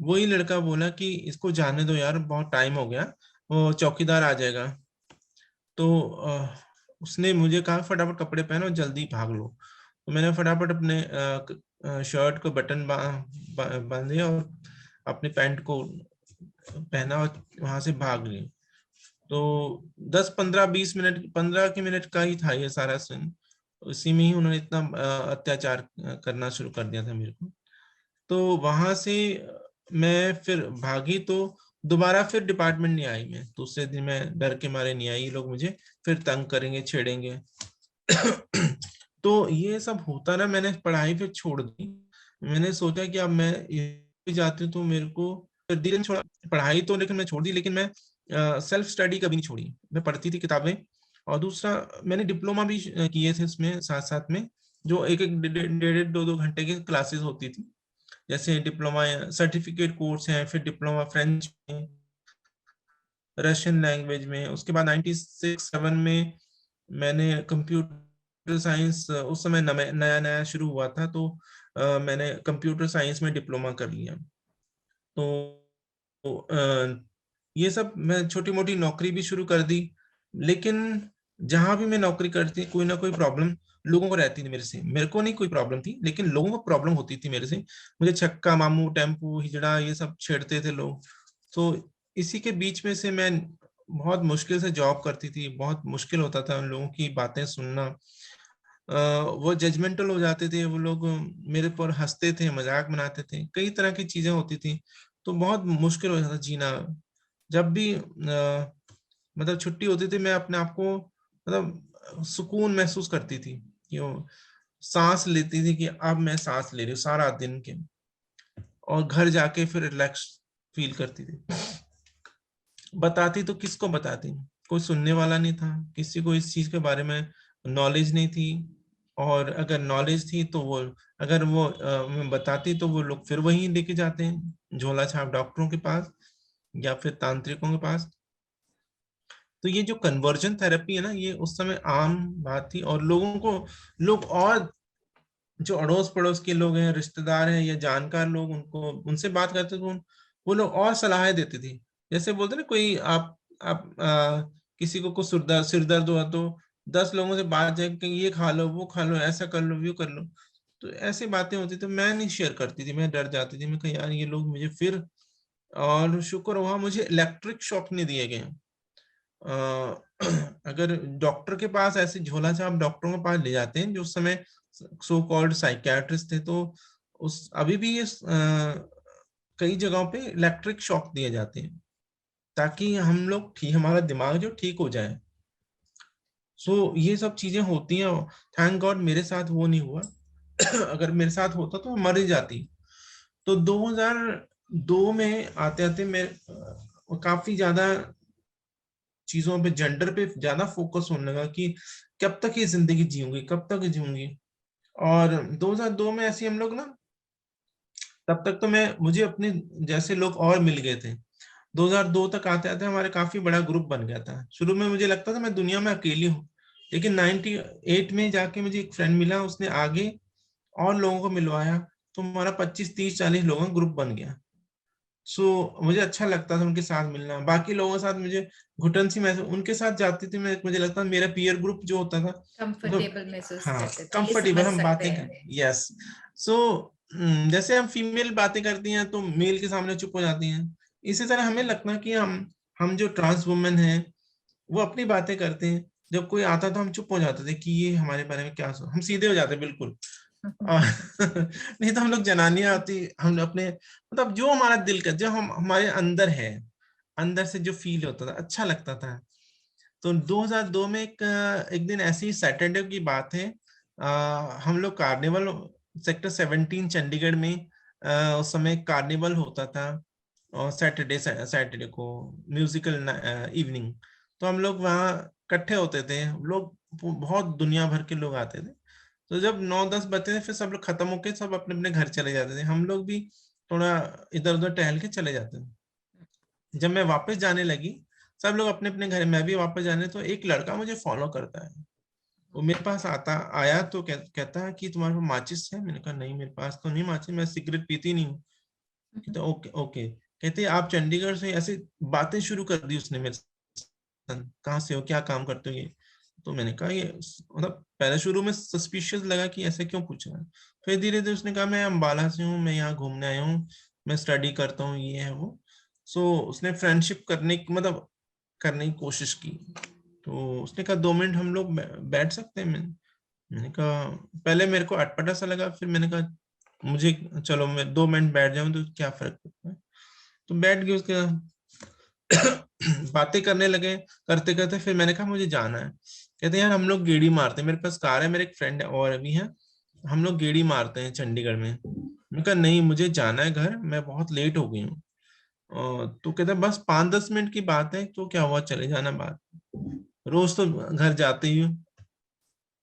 वही लड़का बोला कि इसको जाने दो यार, बहुत टाइम हो गया, वो चौकीदार आ जाएगा। तो उसने मुझे कहा फटाफट कपड़े पहनो, जल्दी भाग लो। तो मैंने फटाफट अपने शर्ट को बटन बांधे और अपने पैंट को पहना और वहां से भाग ली। तो 10-15-20 मिनट, 15 के मिनट का ही था ये सारा सीन। उसी में ही उन्होंने इतना अत्याचार करना शुरू कर दिया था मेरे को। तो वहां से मैं फिर भागी, तो दोबारा फिर डिपार्टमेंट नहीं आई। मैं दूसरे दिन मैं डर के मारे नहीं आई, ये लोग मुझे फिर तंग करेंगे, छेड़ेंगे। तो ये सब होता ना, मैंने पढ़ाई फिर छोड़ दी। मैंने सोचा कि अब मैं ये जाती हूँ तो मेरे को फिर धीरे छोड़ा पढ़ाई तो, लेकिन मैं छोड़ दी। लेकिन मैं सेल्फ स्टडी कभी नहीं छोड़ी, मैं पढ़ती थी किताबें। और दूसरा, मैंने डिप्लोमा भी किए थे उसमें साथ साथ में, जो एक एक 1.5-2 घंटे की क्लासेस होती थी। जैसे डिप्लोमा सर्टिफिकेट कोर्स है, फिर डिप्लोमा फ्रेंच में, रशियन लैंग्वेज में। उसके बाद 96-7 में मैंने कंप्यूटर साइंस, उस समय नया नया शुरू हुआ था, तो मैंने कंप्यूटर साइंस में डिप्लोमा कर लिया। तो ये सब मैं छोटी मोटी नौकरी भी शुरू कर दी। लेकिन जहां भी मैं नौकरी करती, कोई ना कोई प्रॉब्लम लोगों को रहती थी मेरे से। मेरे को नहीं कोई प्रॉब्लम थी, लेकिन लोगों को प्रॉब्लम होती थी मेरे से। मुझे छक्का मामू, टेम्पू, हिजड़ा, ये सब छेड़ते थे लोग। तो इसी के बीच में से मैं बहुत मुश्किल से जॉब करती थी। बहुत मुश्किल होता था उन लोगों की बातें सुनना। वो जजमेंटल हो जाते थे वो लोग, मेरे पर हंसते थे, मजाक बनाते थे, कई तरह की चीजें होती थी। तो बहुत मुश्किल हो जाता जीना। जब भी मतलब छुट्टी होती थी, मैं अपने आप को मतलब सुकून महसूस करती थी कि वो सांस लेती थी कि अब मैं सांस ले रही हूँ सारा दिन के। और घर जाके फिर रिलैक्स फील करती थी। बताती तो किसको बताती, कोई सुनने वाला नहीं था, किसी को इस चीज के बारे में नॉलेज नहीं थी। और अगर नॉलेज थी तो वो, अगर वो मैं बताती तो वो लोग फिर वहीं लेके जाते हैं झोला छाप डॉक्टरों के पास या फिर तांत्रिकों के पास। तो ये जो कन्वर्जन थेरेपी है ना, ये उस समय आम बात थी। और लोग और जो अड़ोस पड़ोस के लोग हैं, रिश्तेदार हैं या जानकार लोग, उनको उनसे बात करते तो वो लोग और सलाहें देते थे। जैसे बोलते ना, कोई आप किसी को कुछ सिर दर्द हुआ तो 10 लोगों से बात जाए कि ये खा लो, वो खा लो, ऐसा कर लो, वो कर लो, तो ऐसी बातें होती तो मैं नहीं शेयर करती थी, मैं डर जाती थी, मैं कहा यार ये लोग मुझे फिर। और शुक्र हुआ मुझे इलेक्ट्रिक शॉक नहीं दिए गए। अगर डॉक्टर के पास ऐसे झोला छाप डॉक्टरों के पास ले जाते हैं जो उस समय सो कॉल्ड साइकियाट्रिस्ट थे, तो उस अभी भी ये कई जगहों पे इलेक्ट्रिक शॉक दिए जाते हैं ताकि हम लोग ठीक, हमारा दिमाग जो ठीक हो जाए। सो ये सब चीजें होती हैं। थैंक गॉड मेरे साथ वो नहीं हुआ। अगर मेरे साथ होता तो मैं मर ही जाती। तो 2002 में आते आते मैं काफी ज्यादा चीजों पे, जेंडर पे ज्यादा फोकस होने लगा कि कब तक ये जिंदगी जीऊंगी, कब तक जीऊंगी। और 2002 में ऐसे हम लोग ना, तब तक तो मैं, मुझे अपने जैसे लोग और मिल गए थे। 2002 तक आते आते हमारे काफी बड़ा ग्रुप बन गया था। शुरू में मुझे लगता था मैं दुनिया में अकेली हूँ, लेकिन 98 में जाके मुझे एक फ्रेंड मिला, उसने आगे और लोगों को मिलवाया, तो हमारा 25 30 40 लोगों का ग्रुप बन गया। सो मुझे अच्छा लगता था उनके साथ मिलना। बाकी लोगों के साथ मुझे घुटन सी महसूस, उनके साथ जाती थी मैं, मुझे लगता था मेरा पीयर ग्रुप जो होता था वो, कंफर्टेबल महसूस हाँ करते थे, ये कंफर्टेबल, समझ हम सकते बातें हैं। कर, यस। सो जैसे हम फीमेल बातें करती हैं तो मेल के सामने चुप हो जाती हैं, इसी तरह हमें लगता है कि हम जो ट्रांस वुमेन हैं वो अपनी बातें करते हैं। जब कोई आता तो हम चुप हो जाते थे कि ये हमारे बारे में क्या हम सीधे हो जाते बिल्कुल। और नहीं तो हम लोग जनानियां आती, हम अपने मतलब जो हमारा दिल का, जो हम हमारे अंदर है, अंदर से जो फील होता था अच्छा लगता था। तो 2002 में एक दिन ऐसी सैटरडे की बात है, हम लोग कार्निवल, सेक्टर 17 चंडीगढ़ में, उस समय कार्निवल होता था, और सैटरडे सैटरडे को म्यूजिकल इवनिंग। तो हम लोग वहाँ इकट्ठे होते थे, लोग बहुत दुनिया भर के लोग आते थे। तो जब 9 10 बजते थे फिर सब लोग खत्म होके सब अपने अपने घर चले जाते थे, हम लोग भी थोड़ा इधर उधर टहल के चले जाते थे। जब मैं वापस जाने लगी, सब लोग अपने अपने घर, मैं भी वापस जाने, तो एक लड़का मुझे फॉलो करता है। वो मेरे पास आया तो कहता है कि तुम्हारे पास माचिस है? मैंने कहा नहीं मेरे पास तो नहीं माचिस, मैं सिगरेट पीती नहीं हूँ। कहते ओके ओके। कहते आप चंडीगढ़ से? ऐसे बातें शुरू कर दी उसने मेरे साथ, कहाँ से हो, क्या काम करते हो ये? तो मैंने कहा ये, मतलब पहले शुरू में सस्पिशियस लगा कि ऐसे क्यों पूछ रहा है। फिर धीरे धीरे उसने कहा मैं अम्बाला से हूँ, मैं यहाँ घूमने आया हूँ, मैं स्टडी करता हूँ, ये है वो। सो उसने फ्रेंडशिप करने की, मतलब करने की कोशिश की। तो उसने कहा 2 मिनट हम लोग बैठ सकते हैं? मैंने कहा, पहले मेरे को अटपटा सा लगा, फिर मैंने कहा मुझे, चलो मैं 2 मिनट बैठ जाऊं तो क्या फर्क पड़ता है। तो बैठ गए उसके बातें करने लगे, करते करते फिर मैंने कहा मुझे जाना है। कहते यार हम लोग गेड़ी मारते हैं, मेरे पास कार है, मेरे एक फ्रेंड और अभी है, हम लोग गेड़ी मारते हैं चंडीगढ़ में। मैंने कहा नहीं मुझे जाना है घर, मैं बहुत लेट हो गई हूँ। तो कहते बस 5 10 मिनट की बात है, तो क्या हुआ, चले जाना बात, रोज तो घर जाते ही हूँ।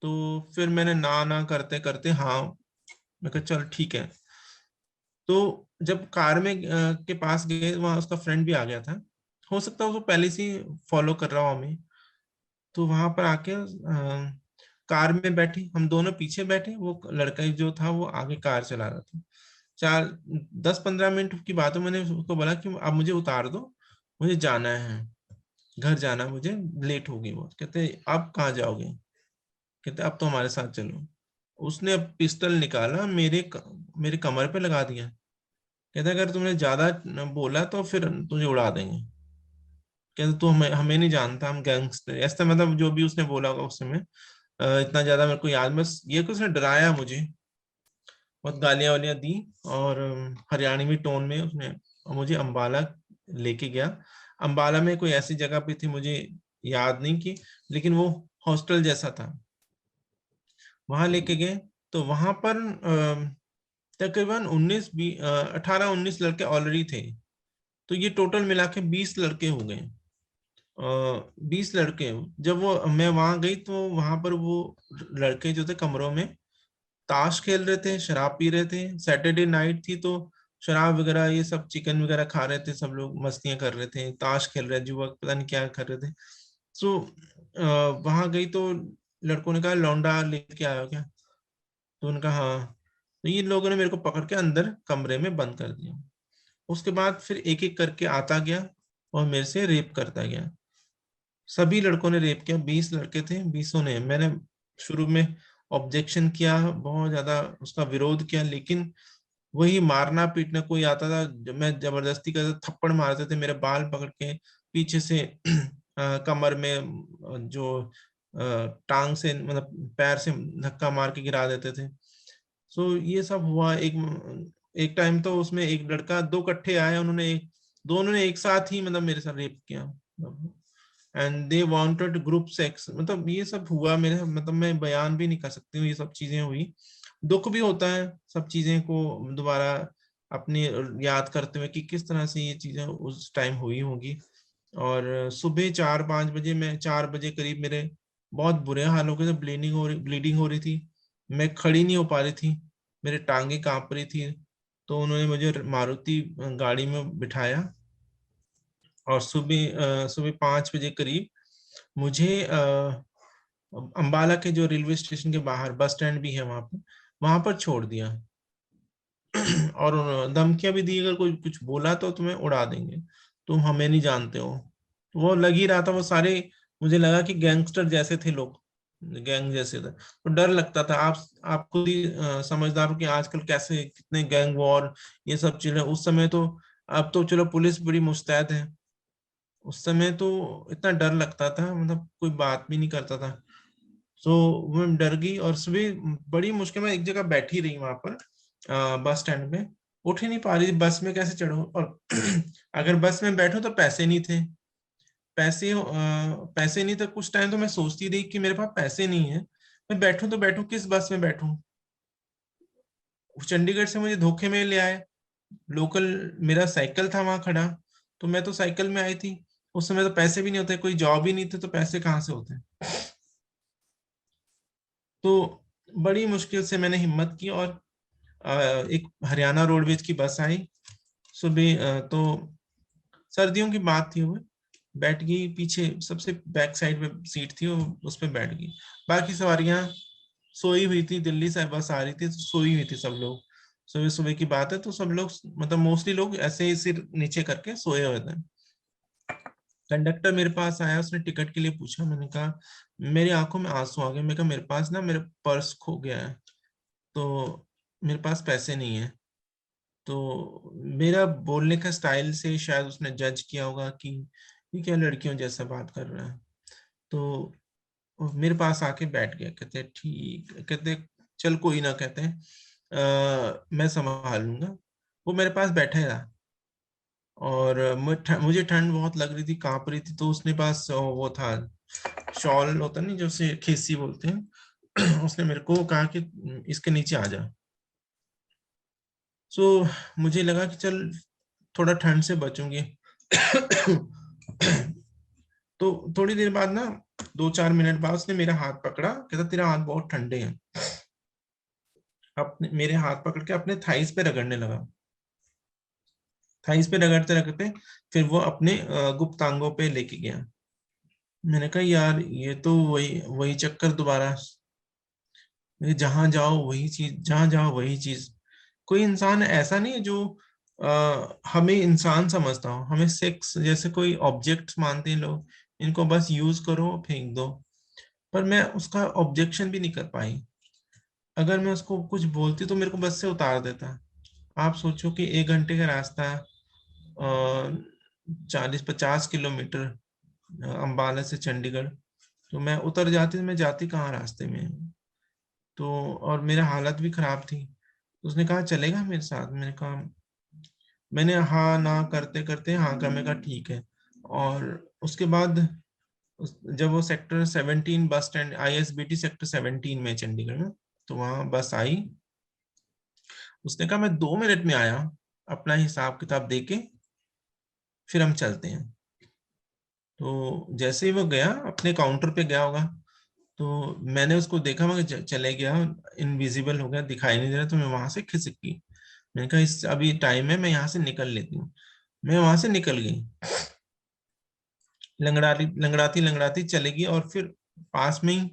तो फिर मैंने ना ना करते करते हाँ, मैं कहा चल ठीक है। तो जब कार में के पास गए, वहां उसका फ्रेंड भी आ गया था, हो सकता है वो पहले से ही फॉलो कर रहा हो हमें। तो वहां पर आके कार में बैठी, हम दोनों पीछे बैठे, वो लड़का जो था वो आगे कार चला रहा था। 4 10 15 मिनट की बात है, मैंने उसको बोला कि अब मुझे उतार दो, मुझे जाना है, घर जाना, मुझे लेट हो गई बहुत। कहते आप कहाँ जाओगे? कहते अब तो हमारे साथ चलो। उसने पिस्टल निकाला, मेरे कमर पे लगा दिया। कहते अगर तुमने ज्यादा बोला तो फिर तुझे उड़ा देंगे। कहते तू हमें हमें नहीं जानता, हम गैंगस्टर, ऐसा मतलब जो भी उसने बोला होगा उस समय। इतना ज्यादा मेरे को याद, बस ये कि उसने डराया मुझे, बहुत गालियां वालियां दी, और हरियाणवी टोन में उसने मुझे अंबाला लेके गया। अंबाला में कोई ऐसी जगह पे थी, मुझे याद नहीं की, लेकिन वो हॉस्टल जैसा था, वहां लेके गए। तो वहां पर तकरीबन 18 19 लड़के ऑलरेडी थे। तो ये टोटल मिला के 20 लड़के हो गए। 20 लड़के। जब वो मैं वहां गई तो वहां पर वो लड़के जो थे कमरों में ताश खेल रहे थे, शराब पी रहे थे। सैटरडे नाइट थी तो शराब वगैरह ये सब, चिकन वगैरह खा रहे थे, सब लोग मस्तियां कर रहे थे, ताश खेल रहे, युवक पता नहीं क्या कर रहे थे। सो वहां गई तो लड़कों ने कहा लौंडा लेके आया हो क्या? तो उनका हाँ। तो ये लोगों ने मेरे को पकड़ के अंदर कमरे में बंद कर दिया। उसके बाद फिर एक एक करके आता गया और मेरे से रेप करता गया। सभी लड़कों ने रेप किया, 20 लड़के थे, 20 ने। मैंने शुरू में ऑब्जेक्शन किया, बहुत ज्यादा उसका विरोध किया, लेकिन वही मारना पीटना, कोई आता था जब मैं जबरदस्ती करता, थप्पड़ मारते थे, मेरे बाल पकड़ के पीछे से कमर में जो टांग से, मतलब पैर से धक्का मार के गिरा देते थे। सो ये सब हुआ। एक टाइम तो उसमें एक लड़का, दो कट्ठे आए, उन्होंने दोनों ने एक साथ ही मतलब मेरे साथ रेप किया, and they wanted group sex. मतलब ये सब हुआ मेरे, मतलब मैं बयान भी नहीं कर सकती हूँ, ये सब चीजें हुई। दुख भी होता है सब चीजें को दोबारा अपनी याद करते हुए कि किस तरह से ये चीजें उस टाइम हुई होंगी। और सुबह 4-5 बजे, मैं 4 बजे करीब, मेरे बहुत बुरे हाल हो गए थे, ब्लीडिंग हो रही थी, मैं खड़ी नहीं हो पा रही थी, मेरे टांगे कांप रही थी। तो उन्होंने मुझे मारुति गाड़ी में बिठाया, और सुबह 5 बजे करीब मुझे अंबाला के जो रेलवे स्टेशन के बाहर बस स्टैंड भी है वहां पर छोड़ दिया। और उन्होंने धमकियां भी दी, अगर कोई कुछ बोला तो तुम्हें उड़ा देंगे, तुम हमें नहीं जानते हो। तो वो लग ही रहा था, वो सारे, मुझे लगा कि गैंगस्टर जैसे थे लोग, गैंग जैसे थे, तो डर लगता था। आप खुद ही समझदार हो कि आजकल कैसे कितने गैंग वॉर ये सब चीजें। उस समय तो, अब तो चलो पुलिस बड़ी मुस्तैद है, उस समय तो इतना डर लगता था, मतलब कोई बात भी नहीं करता था। सो मैं डर गई, और सुबह बड़ी मुश्किल में एक जगह बैठी रही वहां पर, बस स्टैंड में, उठ ही नहीं पा रही थी, बस में कैसे चढ़ूं। और अगर बस में बैठूं तो पैसे नहीं थे, पैसे नहीं थे। कुछ टाइम तो मैं सोचती रही कि मेरे पास पैसे नहीं है, मैं बैठूं तो बैठूं किस बस में बैठूं। चंडीगढ़ से मुझे धोखे में ले आए, लोकल, मेरा साइकिल था वहां खड़ा, तो मैं तो साइकिल में आई थी। उस समय तो पैसे भी नहीं होते, कोई जॉब ही नहीं थे, तो पैसे कहाँ से होते। तो बड़ी मुश्किल से मैंने हिम्मत की, और एक हरियाणा रोडवेज की बस आई सुबह। तो सर्दियों की बात थी, वो बैठ गई पीछे, सबसे बैक साइड पे सीट थी, वो उस पे बैठ गई। बाकी सवारियां सोई हुई थी, दिल्ली से बस आ रही थी तो सोई हुई थी सब लोग। सुबह सुबह की बात है, तो सब लोग, मतलब मोस्टली लोग ऐसे ही सिर नीचे करके सोए हुए थे। कंडक्टर मेरे पास आया, उसने टिकट के लिए पूछा, मैंने कहा, मेरी आंखों में आंसू आ गए, मैंने कहा मेरे पास ना, मेरा पर्स खो गया है, तो मेरे पास पैसे नहीं है। तो मेरा बोलने का स्टाइल से शायद उसने जज किया होगा कि ये क्या लड़कियों जैसा बात कर रहा है। तो वो मेरे पास आके बैठ गया, कहते ठीक, कहते चल कोई ना, कहते मैं संभाल लूंगा। वो मेरे पास बैठा रहा, और मुझे ठंड बहुत लग रही थी, कांप रही थी, तो उसने पास वो था, शॉल होता नहीं जो उसे खीसी बोलते हैं। उसने मेरे को कहा कि इसके नीचे आ जा। सो मुझे लगा कि चल थोड़ा ठंड से बचूंगी। तो थोड़ी देर बाद ना, 2-4 मिनट बाद उसने मेरा हाथ पकड़ा, कहता तेरा हाथ बहुत ठंडे हैं। अपने मेरे हाथ पकड़ के अपने थाइस पे रगड़ने लगा, थाइस पे रगड़ते रगड़ते फिर वो अपने गुप्तांगों पे लेके गया। मैंने कहा यार, ये तो वही वही चक्कर दोबारा, जहां जाओ वही चीज, जहां जाओ वही चीज। कोई इंसान ऐसा नहीं है जो हमें इंसान समझता हो, हमें सेक्स जैसे कोई ऑब्जेक्ट मानते हैं लोग, इनको बस यूज करो फेंक दो। पर मैं उसका ऑब्जेक्शन भी नहीं कर पाई। अगर मैं उसको कुछ बोलती तो मेरे को बस से उतार देता। आप सोचो कि 1 घंटे का रास्ता, 40-50 किलोमीटर, अंबाला से चंडीगढ़, तो मैं उतर जाती तो मैं जाती कहाँ रास्ते में। तो और मेरा हालत भी खराब थी। उसने कहा चलेगा मेरे साथ, मैंने हाँ ना करते करते हाँ कर, मैं कहा ठीक है। और उसके बाद जब वो sector 17 bus stand, ISBT sector 17 में चंडीगढ़ में, तो वहां बस आई। उसने कहा मैं 2 मिनट में आया, अपना हिसाब किताब देके फिर हम चलते हैं। तो जैसे ही वो गया, अपने काउंटर पे गया होगा, तो मैंने उसको देखा, मगर चले गया, इनविजिबल हो गया, दिखाई नहीं दे रहा, तो मैं वहां से खिसक गई। मैंने कहा इस अभी टाइम है, मैं यहाँ से निकल लेती हूँ। मैं वहां से निकल गई, लंगड़ाती लंगड़ाती लंगड़ाती चलेगी, और फिर पास में ही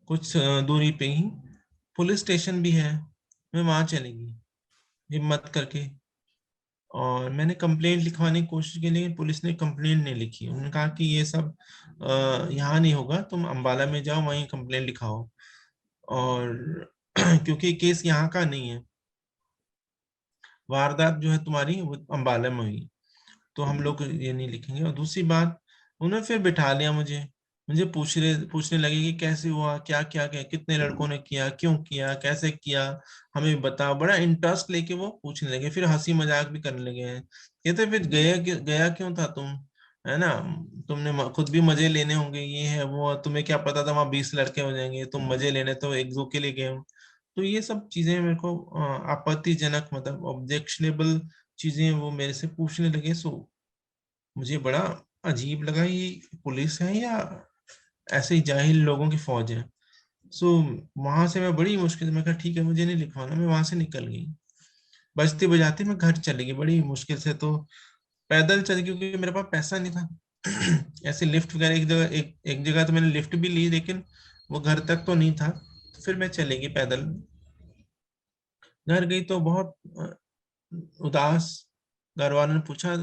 कुछ दूरी पे ही पुलिस स्टेशन भी है, मैं वहां चलेगी हिम्मत करके। और मैंने कंप्लेंट लिखवाने की कोशिश की, लेकिन पुलिस ने कंप्लेंट नहीं लिखी। उन्होंने कहा कि ये सब यहाँ नहीं होगा, तुम अंबाला में जाओ, वहीं कंप्लेंट लिखाओ। और क्योंकि केस यहाँ का नहीं है, वारदात जो है तुम्हारी वो अंबाला में हुई, तो हम लोग ये नहीं लिखेंगे। और दूसरी बात, उन्होंने फिर बिठा लिया मुझे, मुझे पूछने लगे कि कैसे हुआ, क्या क्या क्या, कितने लड़कों ने किया, क्यों किया, कैसे किया, हमें बताओ। बड़ा इंटरेस्ट लेके वो पूछने लगे, फिर हंसी मजाक भी करने लगे हैं। कहते फिर गया क्यों था तुम, है ना, तुमने खुद भी मजे लेने होंगे, ये है वो है, तुम्हें क्या पता था वहां 20 लड़के हो जाएंगे, तुम मजे लेने तो एक दो के लिए गए हो। तो ये सब चीजें मेरे को आपत्तिजनक, मतलब ऑब्जेक्शनेबल चीजें वो मेरे से पूछने लगे। सो मुझे बड़ा अजीब लगा, ये पुलिस है या ऐसे ही जाहिल लोगों की फौज है। सो वहां से मैं बड़ी मुश्किल से, मैं कहा ठीक है मुझे नहीं लिखवाना, मैं वहां से निकल गई। बजते बजाते मैं घर चली गई बड़ी मुश्किल से, तो पैदल चली, क्योंकि मेरे पास पैसा नहीं था। ऐसे लिफ्ट वगैरह, एक जगह तो मैंने लिफ्ट भी ली, लेकिन वो घर तक तो नहीं था, तो फिर मैं चली गई पैदल। घर गई तो बहुत उदास। घर वालों ने पूछा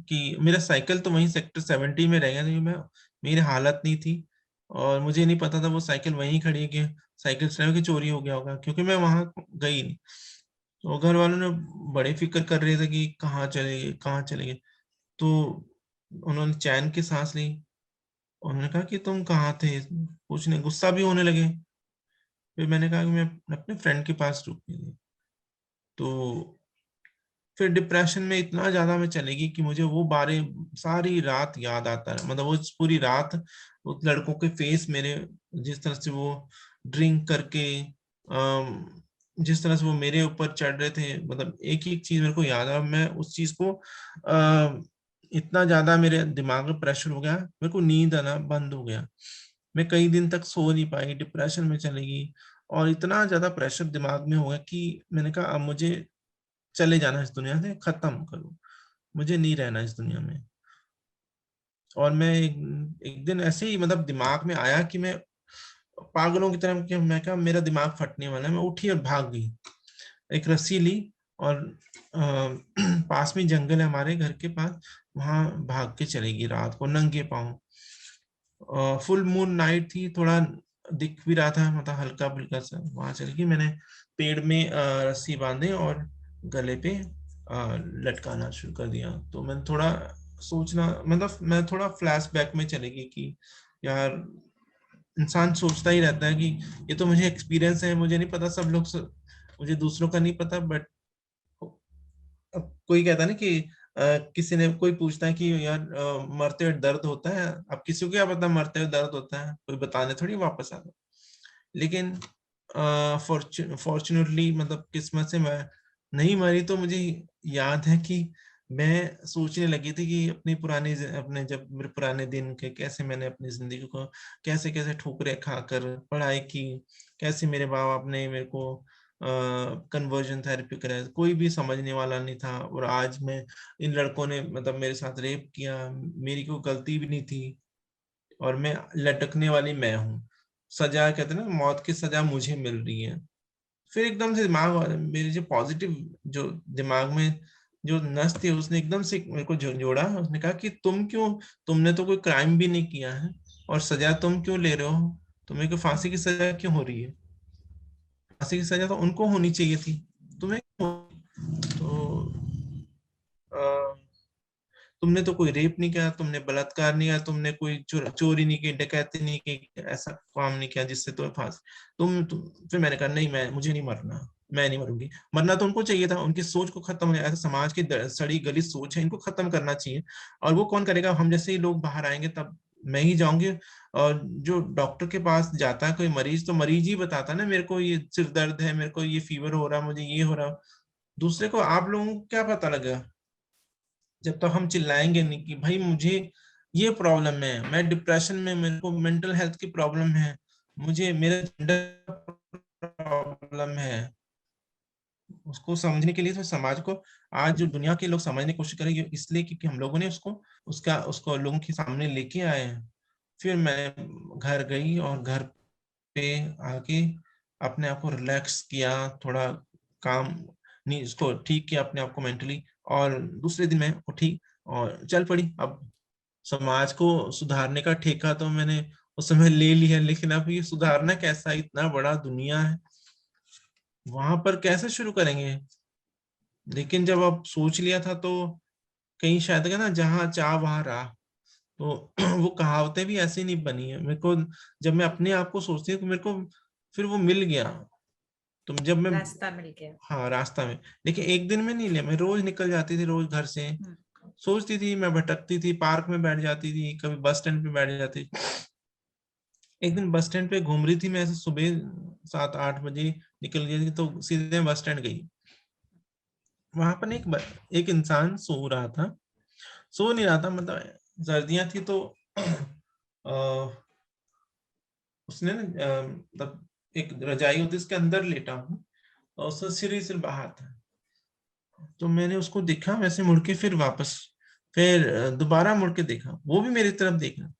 कि मेरा साइकिल तो वहीं सेक्टर 70 में रह गया, क्योंकि मैं, मेरी हालत नहीं थी, और मुझे नहीं पता था वो साइकिल वहीं खड़ी है, कि साइकिल चला के चोरी हो गया होगा, क्योंकि मैं वहां गई नहीं। तो घर वालों ने बड़े फिक्र कर रहे थे कि कहाँ चले गए, कहाँ चले गए। तो उन्होंने चैन की सांस ली। उन्होंने कहा कि तुम कहाँ थे, पूछने, गुस्सा भी होने लगे। फिर मैंने कहा कि मैं अपने फ्रेंड के पास रुकी थी। तो फिर डिप्रेशन में इतना ज्यादा मैं चलेगी कि मुझे वो बारे सारी रात याद आता है, मतलब वो पूरी रात उस लड़कों के फेस मेरे, जिस तरह से वो ड्रिंक करके, जिस तरह से वो मेरे ऊपर चढ़ रहे थे, मतलब एक एक चीज मेरे को याद है। मैं उस चीज को इतना ज्यादा मेरे दिमाग में प्रेशर हो गया, मेरे को नींद आना बंद हो गया, मैं कई दिन तक सो नहीं पाई, डिप्रेशन में चलेगी। और इतना ज्यादा प्रेशर दिमाग में हो गया कि मैंने कहा अब मुझे चले जाना इस दुनिया से, खत्म करो, मुझे नहीं रहना इस दुनिया में। और मैं एक दिन ऐसे ही, मतलब दिमाग में आया कि मैं पागलों की तरह, कि मैं कहा मेरा दिमाग फटने वाला है, मैं उठी और भाग गई, एक रस्सी ली, और पास में जंगल है हमारे घर के पास, वहां भाग के चलेगी रात को नंगे पाँव। फुल मून नाइट थी, थोड़ा दिख भी रहा था, मतलब हल्का फुल्का सा। वहां चल के मैंने पेड़ में रस्सी बांधे और गले पे लटकाना शुरू कर दिया। तो मैं थोड़ा सोचना, मतलब मैं थोड़ा फ्लैशबैक में चलेगी कि यार, इंसान सोचता ही रहता है कि ये तो मुझे एक्सपीरियंस है, मुझे नहीं पता, सब लोग मुझे दूसरों का नहीं पता, बट कोई कहता है ना कि किसी ने, कोई पूछता है कि यार मरते हुए दर्द होता है, अब किसी को क्या पता मरते हुए दर्द होता है, कोई बताने थोड़ी वापस आता। लेकिन फॉर्चुनेटली, मतलब किस्मत से मैं नहीं मरी। तो मुझे याद है कि मैं सोचने लगी थी कि अपने जब मेरे पुराने दिन के, कैसे मैंने अपनी जिंदगी को, कैसे कैसे ठोकरें खाकर पढ़ाई की, कैसे मेरे माँ बाप ने मेरे को कन्वर्जन थेरेपी कराया, कोई भी समझने वाला नहीं था। और आज मैं, इन लड़कों ने मतलब मेरे साथ रेप किया, मेरी कोई गलती भी नहीं थी, और मैं लटकने वाली मैं हूँ, सजा, कहते हैं ना, मौत की सजा मुझे मिल रही है। फिर एकदम से मेरे जो पॉजिटिव, जो दिमाग में जो नस थी, उसने एकदम से मेरे को जोड़ा। उसने कहा कि तुमने तो कोई क्राइम भी नहीं किया है, और सजा तुम क्यों ले रहे हो, तुम्हें को फांसी की सजा क्यों हो रही है, फांसी की सजा तो उनको होनी चाहिए थी, तुम्हें क्यों? तो तुमने तो कोई रेप नहीं किया, तुमने बलात्कार नहीं किया, तुमने कोई चोरी नहीं की, डकैती नहीं की, ऐसा काम नहीं किया जिससे तुम्हें फांस, फिर मैंने कहा नहीं, मैं मुझे नहीं मरना, मैं नहीं मरूंगी। मरना तो उनको चाहिए था, उनकी सोच को खत्म होना, ऐसा समाज की सड़ी गली सोच है, इनको खत्म करना चाहिए। और वो कौन करेगा, हम जैसे ही लोग बाहर आएंगे तब मैं ही जाऊंगी। और जो डॉक्टर के पास जाता है कोई मरीज, तो मरीज ही बताता है ना, मेरे को ये सिर दर्द है, मेरे को ये फीवर हो रहा है, मुझे ये हो रहा। दूसरे को, आप लोगों को क्या पता लगा, जब तक हम चिल्लाएंगे नहीं कि भाई मुझे ये प्रॉब्लम है, मैं डिप्रेशन में, मेरे को मेंटल हेल्थ की प्रॉब्लम है, मुझे मेरा जेंडर प्रॉब्लम है, उसको समझने के लिए तो समाज को, आज जो दुनिया के लोग समझने की कोशिश करेंगे, इसलिए क्योंकि हम लोगों ने उसको, उसका उसको लोगों के सामने लेके आए हैं। फिर मैं घर गई, और घर पे आके अपने आप को रिलैक्स किया, थोड़ा काम नहीं इसको ठीक किया अपने आप को मेंटली, और दूसरे दिन मैं उठी और चल पड़ी। अब समाज को सुधारने का ठेका तो मैंने उस समय ले लिया, लेकिन अब ये सुधारना कैसा, इतना बड़ा दुनिया है, वहां पर कैसे शुरू करेंगे। लेकिन जब अब सोच लिया था तो कहीं शायद का ना, जहाँ चाह वहां राह, तो वो कहावतें भी ऐसी नहीं बनी है मेरे को। जब मैं अपने आप को सोचती हूँ तो मेरे को फिर वो मिल गया। तो जब मैं, रास्ता मिल गया। हाँ रास्ता में, लेकिन एक दिन में नहीं लिया, मैं रोज निकल जाती थी, रोज घर से सोचती थी, मैं भटकती थी, पार्क में बैठ जाती थी, कभी बस स्टैंड पे बैठ जाती थी। एक दिन बस स्टैंड पे घूम रही थी मैं, ऐसे सुबह 7-8 बजे निकल गई थी, तो सीधे बस स्टैंड गई। वहां पर एक इंसान सो रहा था, सो नहीं रहा था, मतलब सर्दियां थी तो अ, उसने ना मतलब एक रजाई होती है उसके अंदर लेटा हूँ, और उसका सिर ही सिर बाहर था। तो मैंने उसको देखा, वैसे मुड़ के फिर वापस, फिर दोबारा मुड़ के देखा, वो भी मेरी तरफ देखा,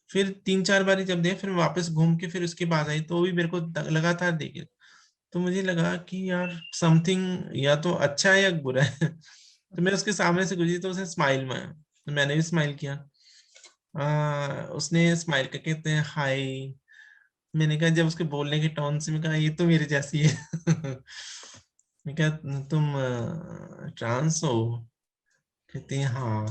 फिर 3-4 बारी जब देखा, फिर वापस घूम के फिर उसके बाद आई, तो वो भी मेरे को लगातार देखे। तो मुझे लगा कि यार समथिंग या तो अच्छा है या बुरा है। तो मैं उसके सामने से गुजरी तो उसने स्माइल मारा, तो मैंने भी स्माइल किया। उसने स्माइल करके कहते हैं हाय। मैंने कहा, जब उसके बोलने के टोन से मैं कहा ये तो मेरे जैसी है। मैं कहा तुम ट्रांस हो? कहती है हाँ।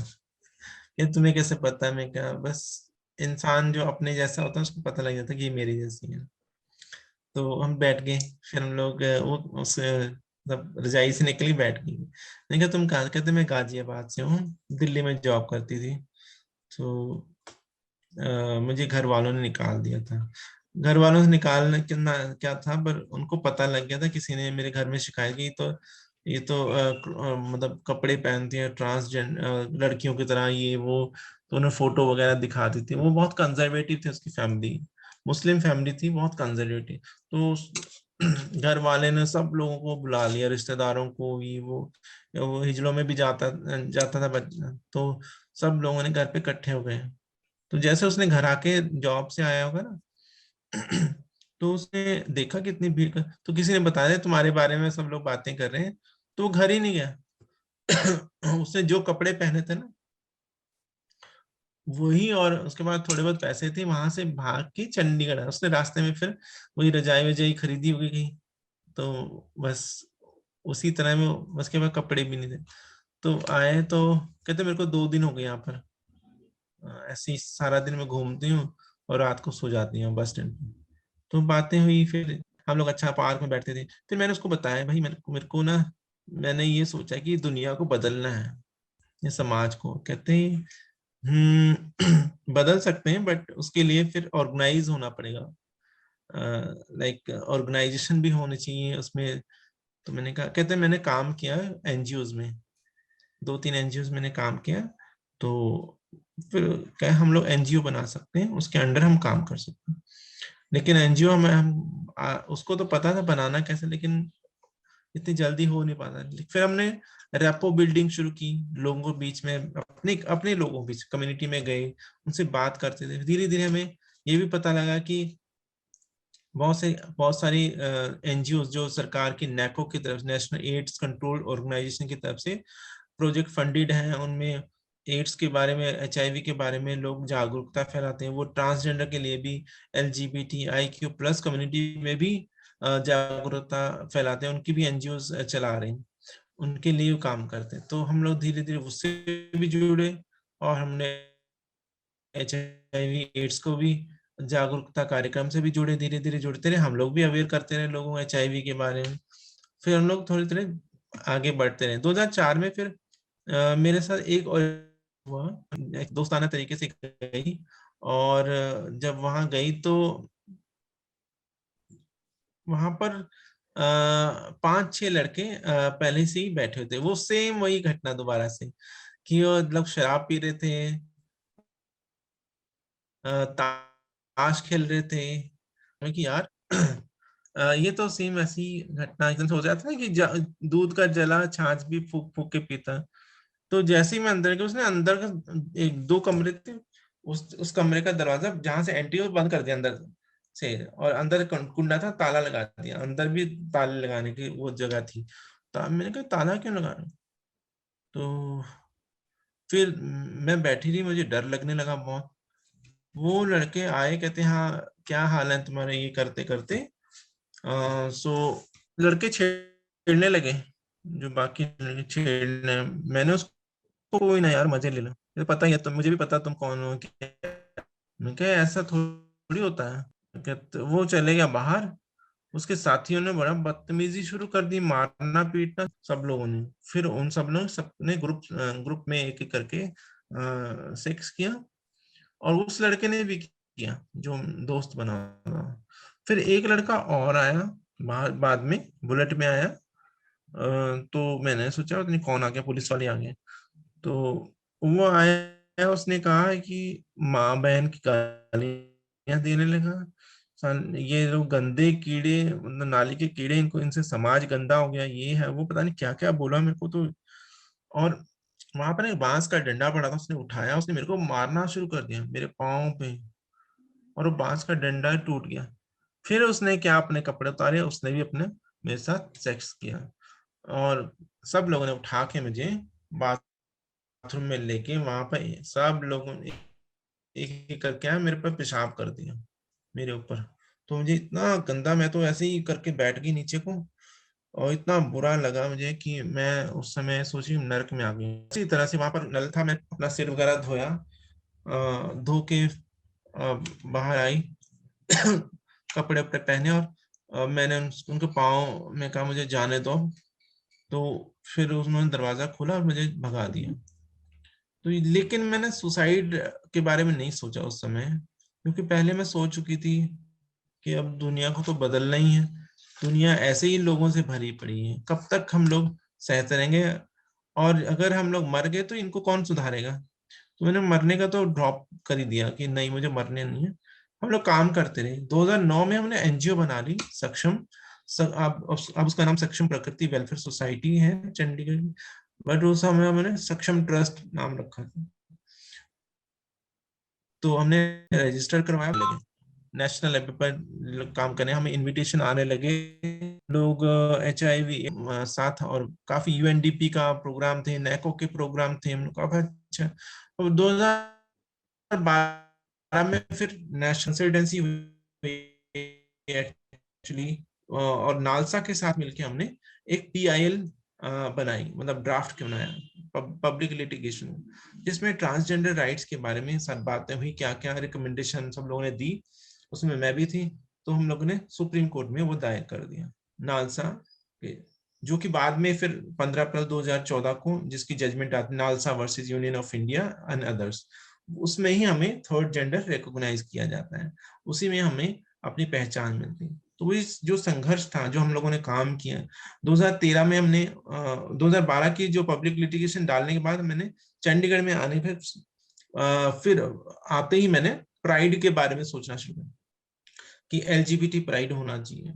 ये तुम्हें कैसे पता है? मैं कहा बस, इंसान जो अपने जैसा होता है उसको पता लग जाता है कि ये मेरी जैसी है। तो हम बैठ गए, फिर हम लोग वो उस मतलब रजाई से निकली, बैठ गई। मैंने कहा तुम कहाँ? कहते मैं गाजियाबाद से हूँ, दिल्ली में जॉब करती थी, तो मुझे घर वालों ने निकाल दिया था। घर वालों से निकालने कितना क्या था, पर उनको पता लग गया था, किसी ने मेरे घर में शिकायत की, तो ये तो मतलब कपड़े पहनती है ट्रांसजेंडर लड़कियों की तरह, ये वो। तो उन्हें फोटो वगैरह दिखा दी थी, वो बहुत कंजर्वेटिव थी, उसकी फैमिली मुस्लिम फैमिली थी, बहुत कंजर्वेटिव। तो घर वाले ने सब लोगों को बुला लिया, रिश्तेदारों को भी, वो हिजड़ों में भी जाता जाता था बच्चा, तो सब लोगों ने घर पे इकट्ठे हो गए। तो जैसे उसने घर आके जॉब से आया होगा ना, तो उसने देखा कितनी भीड़ तो किसी ने बताया तुम्हारे बारे में सब लोग बातें कर रहे हैं, तो वो घर ही नहीं गया। उसने जो कपड़े पहने थे ना वही, और उसके बाद थोड़े बहुत पैसे थे, वहां से भाग के चंडीगढ़ आया। उसने रास्ते में फिर वही रजाई वजाई खरीदी होगी कहीं, तो बस उसी तरह में, उसके बाद कपड़े भी नहीं थे। तो आए तो कहते मेरे को 2 दिन हो गए यहाँ पर, ऐसे ही सारा दिन मैं घूमती हूँ और रात को सो जाती हूँ बस स्टैंड पे। तो बातें हुई, फिर हम लोग अच्छा पार्क में बैठते थे, फिर मैंने उसको बताया भाई मेरे को ना, मैंने ये सोचा कि दुनिया को बदलना है, ये समाज को। कहते हैं बदल सकते हैं, बट उसके लिए फिर ऑर्गेनाइज होना पड़ेगा, लाइक ऑर्गेनाइजेशन भी होनी चाहिए उसमें। तो मैंने कहा, कहते हैं मैंने काम किया एनजीओज में, 2-3 एनजीओ मैंने काम किया, तो फिर क्या हम लोग एनजीओ बना सकते हैं, उसके अंडर हम काम कर सकते हैं। लेकिन एनजीओ में उसको तो पता था बनाना कैसे, लेकिन इतनी जल्दी हो नहीं पाता। फिर हमने रेपो बिल्डिंग शुरू की, लोगों के बीच में, अपने अपने लोगों के बीच कम्युनिटी में गए, उनसे बात करते थे। धीरे धीरे हमें ये भी पता लगा कि बहुत सारी एनजीओ जो सरकार की नेको की तरफ, नेशनल एड्स कंट्रोल ऑर्गेनाइजेशन की तरफ से प्रोजेक्ट फंडेड हैं, उनमें एड्स के बारे में, एचआईवी के बारे में लोग जागरूकता फैलाते हैं। वो ट्रांसजेंडर के लिए भी, LGBTIQ+ कम्युनिटी में भी जागरूकता फैलाते हैं, उनकी भी एनजीओ चला रहे हैं, उनके लिए काम करते हैं। तो हम लोग धीरे धीरे उससे भी जुड़े, और हमने HIV एड्स को भी जागरूकता कार्यक्रम से भी जुड़े, धीरे धीरे जुड़ते रहे, हम लोग भी अवेयर करते रहे लोगों को HIV के बारे में। फिर हम लोग थोड़ी थोड़ी आगे बढ़ते रहे। 2004 में फिर मेरे साथ एक और हुआ, एक दोस्ताना तरीके से गई, और जब वहां गई तो वहां पर 5-6 लड़के पहले से ही बैठे हुए थे, वो सेम वही घटना दोबारा से, कि वो मतलब शराब पी रहे थे, ताश खेल रहे थे। मैं कि यार ये तो सेम ऐसी घटना एकदम से हो जाता है कि दूध का जला छाछ भी फूक फूक के पीता। तो जैसे ही मैं अंदर गया, उसने अंदर का 1-2 कमरे थे, उस कमरे का दरवाजा जहां से एंट्री हो बंद कर दिया अंदर से, और अंदर कुंडा था, ताला लगा दिया, अंदर भी ताले लगाने की वो जगह थी। मैंने कहा ताला क्यों लगा रहे हो? तो फिर मैं बैठी रही, मुझे डर लगने लगा बहुत। वो लड़के आए, कहते हाँ क्या हाल है तुम्हारे, ये करते करते सो लड़के छेड़ने लगे, जो बाकी लड़के छेड़ने। मैंने उसको, कोई ना यार मजे ले लो, मुझे पता ही है, तुम, मुझे भी पता तुम कौन हो क्या। मैं क्या, ऐसा थोड़ी होता है। तो वो चले गया बाहर। उसके साथियों ने बड़ा बदतमीजी शुरू कर दी, मारना पीटना सब लोगों ने। फिर उन सब ने सबने ग्रुप ग्रुप में एक एक करके सेक्स किया, और उस लड़के ने भी किया जो दोस्त बना था। फिर एक लड़का और आया बाद में, बुलेट में आया। तो मैंने सोचा पता नहीं कौन आ गया, पुलिस वाले आ गए। तो वो आया, उसने कहा कि माँ बहन की गालियां देने लगा। ये लोग गंदे कीड़े, मतलब नाली के कीड़े, इनको, इनसे समाज गंदा हो गया, ये है वो, पता नहीं क्या क्या बोला मेरे को तो। और वहां पर एक बांस का डंडा पड़ा था, उसने उठाया, उसने मेरे को मारना शुरू कर दिया मेरे पाँव पे, और वो बांस का डंडा टूट गया। फिर उसने क्या, अपने कपड़े उतारे, उसने भी अपने मेरे साथ सेक्स किया। और सब लोगों ने उठा के मुझे बाथरूम में लेके, वहां पर सब लोगों ने एक एक करके आया, मेरे पर पेशाब कर दिया मेरे ऊपर। तो मुझे इतना गंदा, मैं तो ऐसे ही करके बैठ गई नीचे को, और इतना बुरा लगा मुझे कि मैं उस समय सोची नर्क में आ गई। इसी तरह से वहां पर नल था, मैं अपना सिर वगैरह धोया, धो के बाहर आई कपड़े वपड़े पहने, और मैंने उनके पाँव में कहा मुझे जाने दो। तो फिर उन्होंने दरवाजा खोला और मुझे भगा दिया। तो लेकिन मैंने सुसाइड के बारे में नहीं सोचा उस समय, क्योंकि पहले मैं सोच चुकी थी कि अब दुनिया को तो बदलना ही है। दुनिया ऐसे ही लोगों से भरी पड़ी है, कब तक हम लोग सहते रहेंगे? और अगर हम लोग मर गए तो इनको कौन सुधारेगा? तो मैंने मरने का तो ड्रॉप कर ही दिया कि नहीं, मुझे मरने नहीं है। हम लोग काम करते रहे। 2009 में हमने एनजीओ बना ली, सक्षम। अब उसका नाम सक्षम प्रकृति वेलफेयर सोसाइटी है चंडीगढ़ में, बट उस समय हमने सक्षम ट्रस्ट नाम रखा था। तो हमने रजिस्टर करवाया, लगे नेशनल लेवल पर काम करने, हमें इनविटेशन आने लगे। लोग HIV साथ, और काफी UNDP का प्रोग्राम थे, नेको के प्रोग्राम थे, हम लोग काफी अच्छा। और 2012 में फिर नेशनल रेसिडेंसी हुई एक्चुअली, और नालसा के साथ मिलके हमने एक PIL बनाई, मतलब ड्राफ्ट क्यों बनाया, पब्लिक लिटिगेशन, जिसमें ट्रांसजेंडर राइट्स के बारे में सब बातें हुई, क्या क्या रिकमेंडेशन सब लोगों ने दी। उसमें मैं भी थी। तो हम लोगों ने सुप्रीम कोर्ट में वो दायर कर दिया, नालसा के, जो कि बाद में फिर 15 अप्रैल 2014 को जिसकी जजमेंट आती, NALSA versus union of India and others, उसमें ही हमें थर्ड जेंडर रिकॉग्नाइज किया जाता है, उसी में हमें अपनी पहचान मिलती है। तो वो जो संघर्ष था, जो हम लोगों ने काम किया 2013 में, हमने 2012 की जो पब्लिक लिटिगेशन डालने के बाद मैंने चंडीगढ़ में आने फिर आते ही मैंने प्राइड के बारे में सोचना शुरू किया कि LGBT प्राइड होना चाहिए।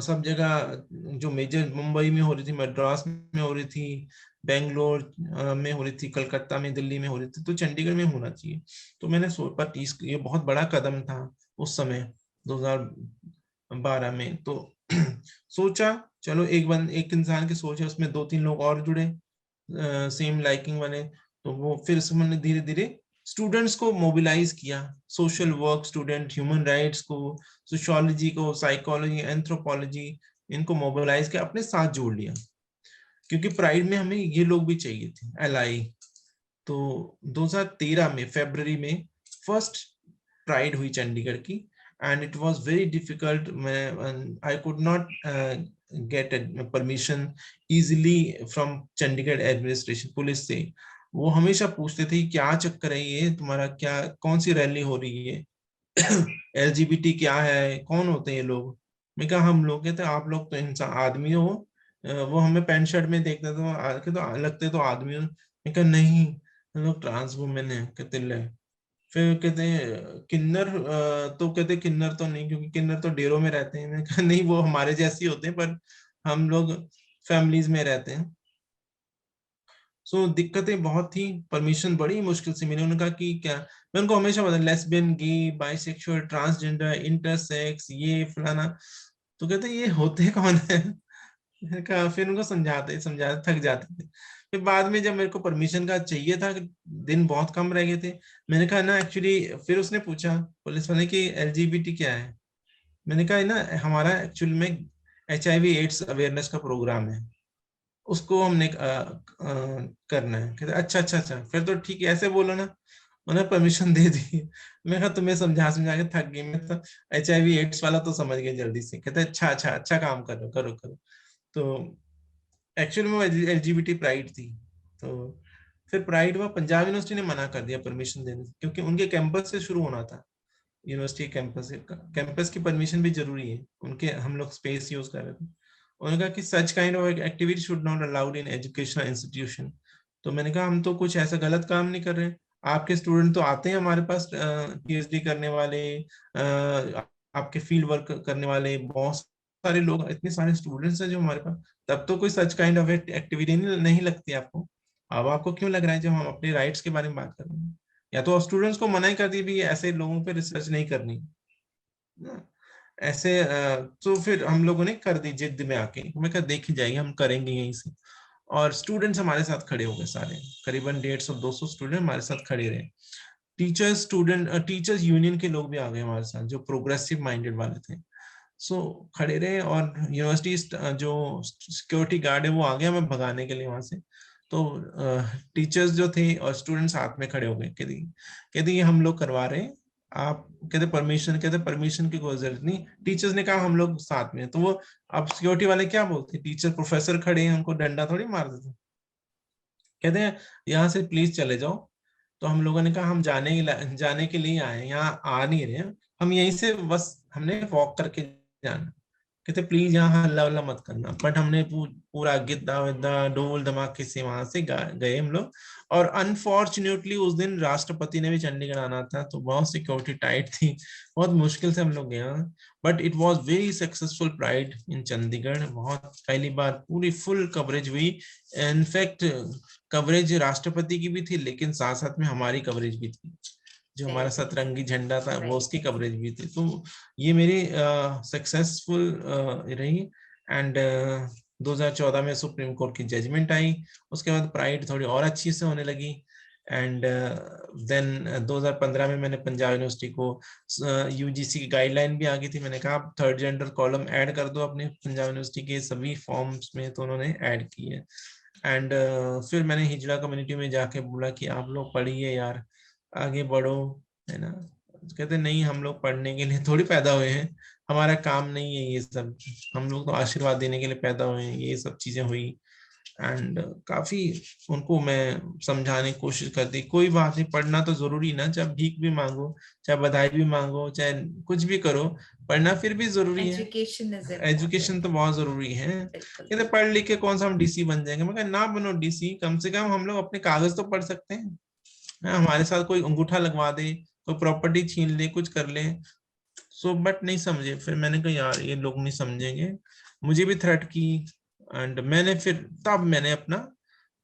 सब जगह, जो मेजर मुंबई में हो रही थी, मद्रास में हो रही थी, बेंगलोर में हो रही थी, कलकत्ता में, दिल्ली में हो रही थी, तो चंडीगढ़ में होना चाहिए। तो मैंने सोचा, ये बहुत बड़ा कदम था उस समय 2012 में। तो सोचा चलो, एक इंसान की सोच है, उसमें 2-3 लोग और जुड़े सेम लाइकिंग वाले। तो वो फिर मैंने धीरे धीरे स्टूडेंट्स को मोबिलाइज किया, social work student, human rights को, सोशियोलॉजी को, साइकोलॉजी, एंथ्रोपोलॉजी, इनको मोबिलाइज किया, अपने साथ जोड़ लिया, क्योंकि प्राइड में हमें ये लोग भी चाहिए थे, LI। तो 2013 में फरवरी में फर्स्ट प्राइड हुई चंडीगढ़ की, and it was very difficult. I could not get permission easily from Chandigarh administration, police से। वो हमेशा पूछते थे क्या चक्कर है, ये तुम्हारा क्या, कौन सी रैली हो रही है, LGBT क्या है, कौन होते हैं ये लोग? मैं कहा हम लोग, कहते आप लोग तो इंसान आदमी हो। वो हमें पैंट शर्ट में देखते तो आके तो लगते तो आदमी हो। मैं कहा नहीं, हम लोग ट्रांस वुमेन है। कहते ले, फिर कहते हैं किन्नर, तो कहते किन्नर तो नहीं, क्योंकि किन्नर तो डेरों में रहते हैं। मैंने कहा नहीं, वो हमारे जैसे ही होते हैं, पर हम लोग फैमिलीज में रहते हैं। सो दिक्कतें बहुत थी, परमिशन बड़ी मुश्किल से मिली। उन्होंने कहा कि क्या, मैं उनको हमेशा बता, लेस्बियन, गे, बाइसेक्सुअल, ट्रांसजेंडर, इंटरसेक्स, ये फलाना। तो कहते ये होते कौन है? मैंने कहा, फिर उनको समझाते समझाते थक जाते थे। फिर बाद में जब मेरे को परमिशन का चाहिए था, दिन बहुत कम रह गए थे, मैंने कहा ना एक्चुअली, फिर उसने पूछा पुलिस वाले कि LGBT क्या है। मैंने कहा ना हमारा एक्चुअल में HIV एड्स अवेयरनेस का प्रोग्राम है, उसको हमने करना है। कहते अच्छा अच्छा अच्छा, फिर तो ठीक है, ऐसे बोलो ना। उन्हें परमिशन दे दी। मैं कहा तुम्हें समझा समझा के थक गई मैं तो, HIV एड्स वाला तो समझ गए जल्दी से। कहते अच्छा अच्छा अच्छा काम करो करो करो। तो एक्चुअल में वो LGBT प्राइड थी। तो फिर प्राइड हुआ, पंजाब यूनिवर्सिटी ने मना कर दिया परमिशन देने से, क्योंकि उनके कैंपस से शुरू होना था। यूनिवर्सिटी कैंपस से, कैंपस की परमिशन भी जरूरी है उनके, हम लोग स्पेस यूज कर रहे थे। उन्होंने कहा कि such kind of activity should not allowed in educational institution. तो मैंने कहा हम तो कुछ ऐसा गलत काम नहीं कर रहे। आपके स्टूडेंट तो आते हैं हमारे पास, PhD करने वाले, आपके फील्ड वर्क करने वाले बहुत सारे लोग, इतने सारे स्टूडेंट्स हैं जो हमारे पास, तब तो कोई सच काइंड ऑफ एक्टिविटी नहीं लगती आपको। अब आपको क्यों लग रहा है जब हम अपने राइट्स के बारे में बात कर रहे हैं? या तो स्टूडेंट्स को मना ही कर दी भी, ऐसे लोगों पे रिसर्च नहीं करनी ना। ऐसे तो फिर हम लोगों ने कर दी जिद में आके। मैं कहा देखी जाएगी, हम करेंगे यहीं से। और स्टूडेंट्स हमारे साथ खड़े हो गए सारे, करीबन 150-200 स्टूडेंट हमारे साथ खड़े रहे। टीचर्स यूनियन के लोग भी आ गए हमारे साथ, जो प्रोग्रेसिव माइंडेड वाले थे। सो खड़े रहे, और यूनिवर्सिटी जो सिक्योरिटी गार्ड है वो आ गया हमें भगाने के लिए वहां से। तो टीचर्स जो थे और स्टूडेंट साथ में खड़े हो गए, कहते ये हम लोग करवा रहे हैं, आप कहते परमिशन, कहते परमिशन की कोई जरूरत नहीं। टीचर्स ने कहा हम लोग साथ में। तो वो अब सिक्योरिटी वाले क्या बोलते, टीचर प्रोफेसर खड़े हैं, उनको डंडा थोड़ी मार देते। कहते हैं यहाँ से प्लीज चले जाओ। तो हम लोगों ने कहा हम जाने के लिए आए हैं, यहाँ आ नहीं रहे हैं, हम यहीं से बस हमने वॉक करके जाना। कहते प्लीज यहाँ हल्ला वल्ला मत करना। बट हमने पूरा गिद्दा विद्दा ढोल धमाके से वहां से गए हम लोग। और अनफॉर्चुनेटली उस दिन राष्ट्रपति ने भी चंडीगढ़ आना था, तो बहुत सिक्योरिटी टाइट थी, बहुत मुश्किल से हम लोग गए। But it was very successful pride in Chandigarh. बहुत पहली बार पूरी फुल कवरेज हुई। इनफैक्ट कवरेज राष्ट्रपति की भी थी, लेकिन साथ साथ में हमारी कवरेज भी थी, जो हमारा सतरंगी झंडा था वो, उसकी कवरेज भी थी। तो ये मेरी सक्सेसफुल रही। एंड 2014 में सुप्रीम कोर्ट की जजमेंट आई। उसके बाद प्राइड थोड़ी और अच्छी से होने लगी। एंड देन 2015 में मैंने पंजाब यूनिवर्सिटी को, UGC की गाइडलाइन भी आ गई थी, मैंने कहा आप थर्ड जेंडर कॉलम ऐड कर दो अपने पंजाब यूनिवर्सिटी के सभी फॉर्म्स में, तो उन्होंने ऐड की है। एंड फिर मैंने हिजड़ा कम्युनिटी में जाके बोला कि आप लोग पढ़िए यार, आगे बढ़ो, है ना। कहते नहीं, हम लोग पढ़ने के लिए थोड़ी पैदा हुए हैं, हमारा काम नहीं है ये सब, हम लोग तो आशीर्वाद देने के लिए पैदा हुए हैं। ये सब चीजें हुई। एंड काफी उनको मैं समझाने की कोशिश करती, कोई बात नहीं, पढ़ना तो जरूरी ना, चाहे भीख भी मांगो, चाहे बधाई भी मांगो, चाहे कुछ भी करो, पढ़ना फिर भी जरूरी है। एजुकेशन तो बहुत जरूरी है। कहते पढ़ लिख के कौन सा हम DC बन जाएंगे। मैं कहा ना बनो DC, कम से कम हम लोग अपने कागज तो पढ़ सकते हैं। हमारे साथ कोई अंगूठा लगवा दे, कोई प्रॉपर्टी छीन ले, कुछ कर ले। सो बट नहीं समझे। फिर मैंने कहा यार ये लोग नहीं समझेंगे, मुझे भी थ्रेट की। एंड मैंने फिर तब मैंने अपना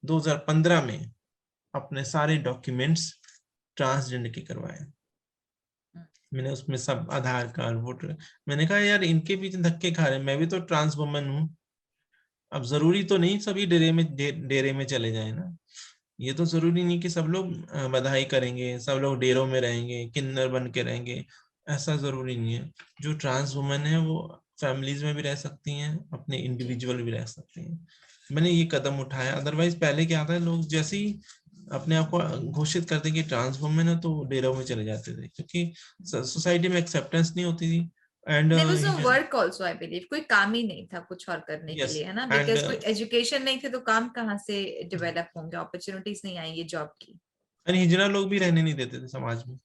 2015 में अपने सारे डॉक्यूमेंट्स ट्रांसजेंडर के करवाए। मैंने उसमें सब आधार कार्ड, वोटर, मैंने कहा यार इनके पीछे धक्के खा रहे हैं, मैं भी तो ट्रांस वुमन हूँ। अब जरूरी तो नहीं सभी डेरे में चले जाए ना। ये तो जरूरी नहीं कि सब लोग बधाई करेंगे, सब लोग डेरों में रहेंगे, किन्नर बन के रहेंगे, ऐसा जरूरी नहीं है। जो ट्रांस वुमन है वो फैमिलीज में भी रह सकती हैं, अपने इंडिविजुअल भी रह सकती हैं। मैंने ये कदम उठाया। अदरवाइज पहले क्या था, लोग जैसे ही अपने आप को घोषित करते कि ट्रांस वुमन है तो डेरों में चले जाते थे, क्योंकि सोसाइटी में एक्सेप्टेंस नहीं होती थी। And there was no work also, I believe. कोई काम ही नहीं था कुछ और करने के लिए, है ना, बिकॉज कोई एजुकेशन नहीं थे तो काम कहाँ से डेवलप होंगे, अपॉर्चुनिटीज नहीं आएंगी जॉब की। हिजड़ा लोग भी रहने नहीं देते थे समाज में,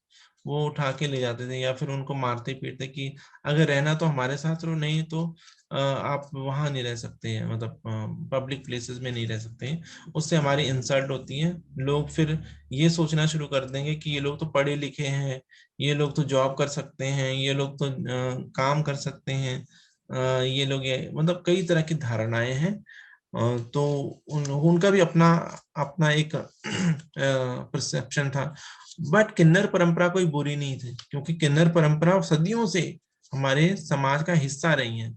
वो उठा के ले जाते थे, या फिर उनको मारते पीटते कि अगर रहना तो हमारे साथ रहो, नहीं तो आप वहां नहीं रह सकते हैं, मतलब पब्लिक प्लेसेस में नहीं रह सकते हैं। उससे हमारी इंसल्ट होती है। लोग फिर ये सोचना शुरू कर देंगे कि ये लोग तो पढ़े लिखे हैं, ये लोग तो जॉब कर सकते हैं, ये लोग तो काम कर सकते हैं, ये लोग मतलब कई तरह की धारणाएं हैं। तो उनका भी अपना अपना एक परसेप्शन था। बट किन्नर परंपरा कोई बुरी नहीं थी, क्योंकि किन्नर परंपरा सदियों से हमारे समाज का हिस्सा रही है,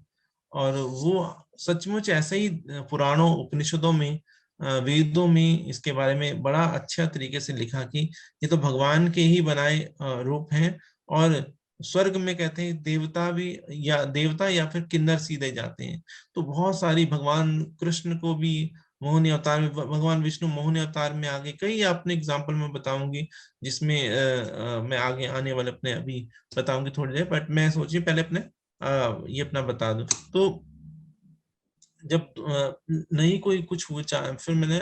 और वो सचमुच ऐसे ही पुराणों उपनिषदों में वेदों में इसके बारे में बड़ा अच्छा तरीके से लिखा कि ये तो भगवान के ही बनाए रूप हैं, और स्वर्ग में कहते हैं देवता या फिर किन्नर सीधे जाते हैं। तो बहुत सारी, भगवान कृष्ण को भी मोहिनी अवतार में, भगवान विष्णु मोहिनी अवतार में आगे कई अपने एग्जाम्पल में बताऊंगी, जिसमें मैं आगे आने वाले अपने अभी बताऊंगी थोड़ी देर, बट मैं सोचिए पहले अपने ये अपना बता दूं। तो जब नहीं कोई कुछ हुआ, फिर मैंने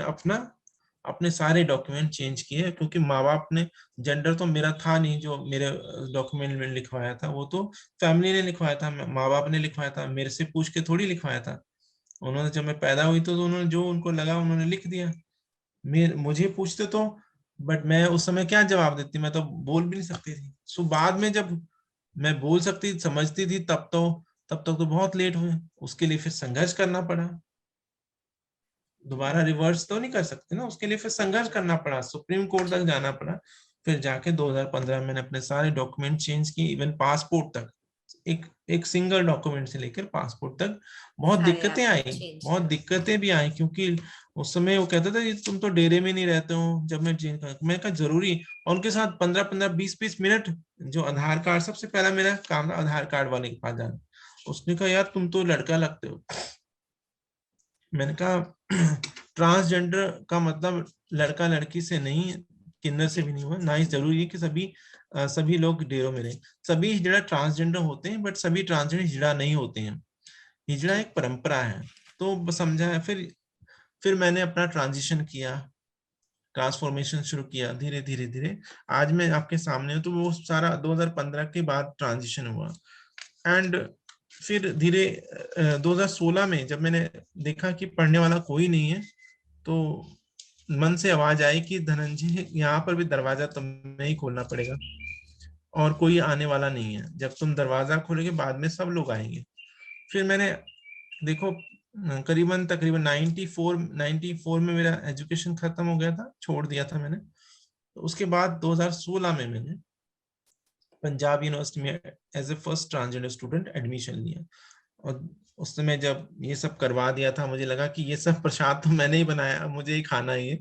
अपने सारे डॉक्यूमेंट चेंज किए, क्योंकि माँ बाप ने, जेंडर तो मेरा था नहीं जो मेरे डॉक्यूमेंट में लिखवाया था, वो तो फैमिली ने लिखवाया था, माँ बाप ने लिखवाया था, मेरे से पूछ के थोड़ी लिखवाया था। उन्होंने, जब मैं पैदा हुई तो उन्होंने जो उनको लगा उन्होंने लिख दिया। मुझे पूछते तो, बट मैं उस समय क्या जवाब देती, मैं तो बोल भी नहीं सकती थी। सो बाद में जब मैं बोल सकती समझती थी, तब तक तो बहुत लेट हुए। उसके लिए फिर संघर्ष करना पड़ा, दोबारा रिवर्स तो नहीं कर सकते ना, उसके लिए फिर संघर्ष करना पड़ा, सुप्रीम कोर्ट तक जाना पड़ा। फिर जाके 2015 मैंने अपने सारे डॉक्यूमेंट चेंज किए, इवन पासपोर्ट तक, एक सिंगल डॉक्यूमेंट से लेकर पासपोर्ट तक। बहुत दिक्कतें आई, बहुत दिक्कतें भी आई, क्योंकि उस समय वो कहता था तुम तो डेरे में नहीं रहते हो। जब मैं चेंज कर, मैं कहा जरूरी, और उनके साथ 15-15 20-20 मिनट, जो आधार कार्ड, सबसे पहला मेरा काम था आधार कार्ड वाले के पास जाना। उसने कहा यार तुम तो लड़का लगते हो। मैंने कहा ट्रांसजेंडर का मतलब लड़का लड़की से नहीं, किन्नर से भी नहीं हुआ ना ही जरूरी है कि सभी लोग डेरों में रहे। सभी हिजड़ा ट्रांसजेंडर होते हैं, बट सभी ट्रांसजेंडर हिजड़ा नहीं होते हैं। हिजड़ा एक परंपरा है, तो समझा है। फिर मैंने अपना ट्रांजिशन किया, ट्रांसफॉर्मेशन शुरू किया, धीरे धीरे धीरे आज मैं आपके सामने हूँ। तो वो सारा 2015 के बाद ट्रांजिशन हुआ। एंड फिर धीरे 2016 में जब मैंने देखा कि पढ़ने वाला कोई नहीं है, तो मन से आवाज आई कि धनंजय, यहाँ पर भी दरवाजा तुम्हें ही खोलना पड़ेगा, और कोई आने वाला नहीं है। जब तुम दरवाजा खोलोगे बाद में सब लोग आएंगे। फिर मैंने, देखो, तकरीबन 94 में मेरा एजुकेशन खत्म हो गया था, छोड़ दिया था मैंने। तो उसके बाद 2016 में मैंने पंजाब यूनिवर्सिटी में as a first transgender student admission लिया। और उस समय जब ये सब करवा दिया था, मुझे लगा कि ये सब प्रसाद तो मैंने ही बनाया, मुझे ही खाना है ये।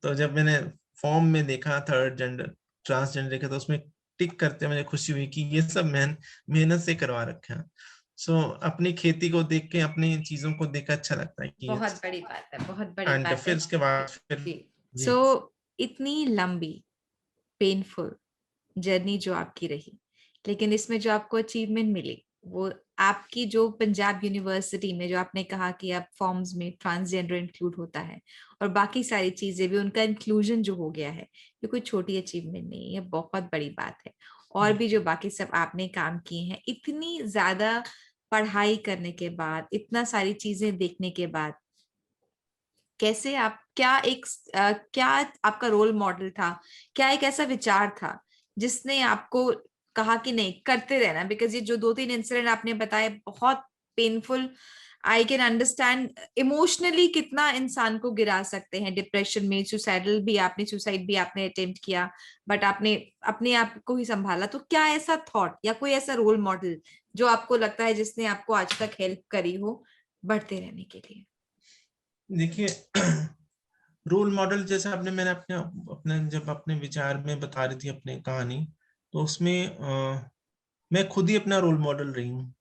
तो जब मैंने फॉर्म में देखा थर्ड जेंडर ट्रांसजेंडर देखा, तो उसमें टिक करते मुझे खुशी हुई कि ये सब मेहनत से करवा रखा है। सो अपनी खेती को देख के, अपनी चीजों को देख अच्छा लगता है कि बहुत बड़ी बात है, बहुत बड़ी बात है। फिर उसके बाद सो इतनी लंबी पेनफुल जर्नी जो आपकी रही, लेकिन इसमें जो आपको अचीवमेंट मिली, वो आपकी जो पंजाब यूनिवर्सिटी में जो आपने कहा कि आप फॉर्म्स में ट्रांसजेंडर इंक्लूड होता है, और बाकी सारी चीजें भी, उनका इंक्लूजन जो हो गया है, ये कोई छोटी अचीवमेंट नहीं है, बहुत बड़ी बात है। और भी जो बाकी सब आपने काम किए हैं, इतनी ज्यादा पढ़ाई करने के बाद, इतना सारी चीजें देखने के बाद, कैसे आप, क्या आपका रोल मॉडल था, क्या एक ऐसा विचार था जिसने आपको कहा कि नहीं, करते रहना? बिकॉज ये जो 2-3 इंसिडेंट आपने बताए, बहुत painful. I can understand emotionally कितना इंसान को गिरा सकते हैं डिप्रेशन में। सुसाइड भी आपने अटेम्प्ट किया, बट आपने अपने आप को ही संभाला। तो क्या ऐसा थॉट या कोई ऐसा रोल मॉडल जो आपको लगता है जिसने आपको आज तक हेल्प करी हो बढ़ते रहने के लिए? देखिए, रोल मॉडल जैसे मैंने अपने जब अपने विचार में बता रही थी अपनी कहानी, तो उसमें मैं खुद ही अपना रोल मॉडल रही हूँ,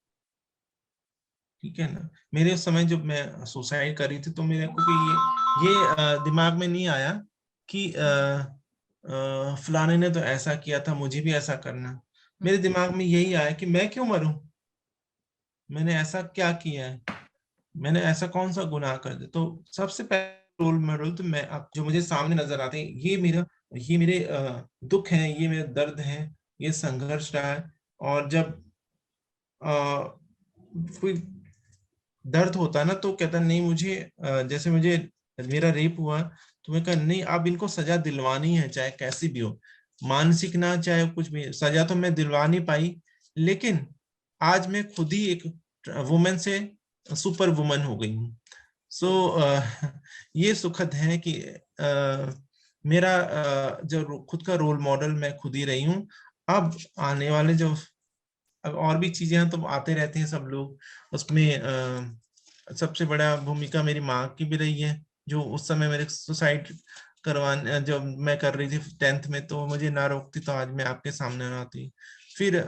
ठीक है ना। मेरे उस समय जब मैं सुसाइड कर रही थी, तो मेरे को ये दिमाग में नहीं आया कि फलाने ने तो ऐसा किया था, मुझे भी ऐसा करना। मेरे दिमाग में यही आया कि मैं क्यों मरूं, मैंने ऐसा क्या किया है, मैंने ऐसा कौन सा गुनाह कर दिया। तो सबसे पहले रोल मॉडल तो मैं, जो मुझे सामने नजर आते हैं, ये मेरे दुख हैं, ये मेरे दर्द हैं, ये संघर्ष रहा है। और जब कोई दर्द होता है ना, तो कहता नहीं मुझे, जैसे मुझे मेरा रेप हुआ, तो मैं कहा नहीं, अब इनको सजा दिलवानी है, चाहे कैसी भी हो, मानसिक ना, चाहे कुछ भी, सजा तो मैं दिलवा नहीं पाई, लेकिन आज मैं खुद ही एक वुमेन से सुपर वुमन हो गई हूँ। सो ये सुखद है कि मेरा जो खुद का रोल मॉडल मैं खुद ही रही हूँ। अब आने वाले जो, अब और भी चीजें हैं तो आते रहते हैं सब लोग, उसमें सबसे बड़ा भूमिका मेरी माँ की भी रही है, जो उस समय मेरे सुसाइड करवाने जब मैं कर रही थी 10th में, तो मुझे ना रोकती तो आज मैं आपके सामने ना आती। फिर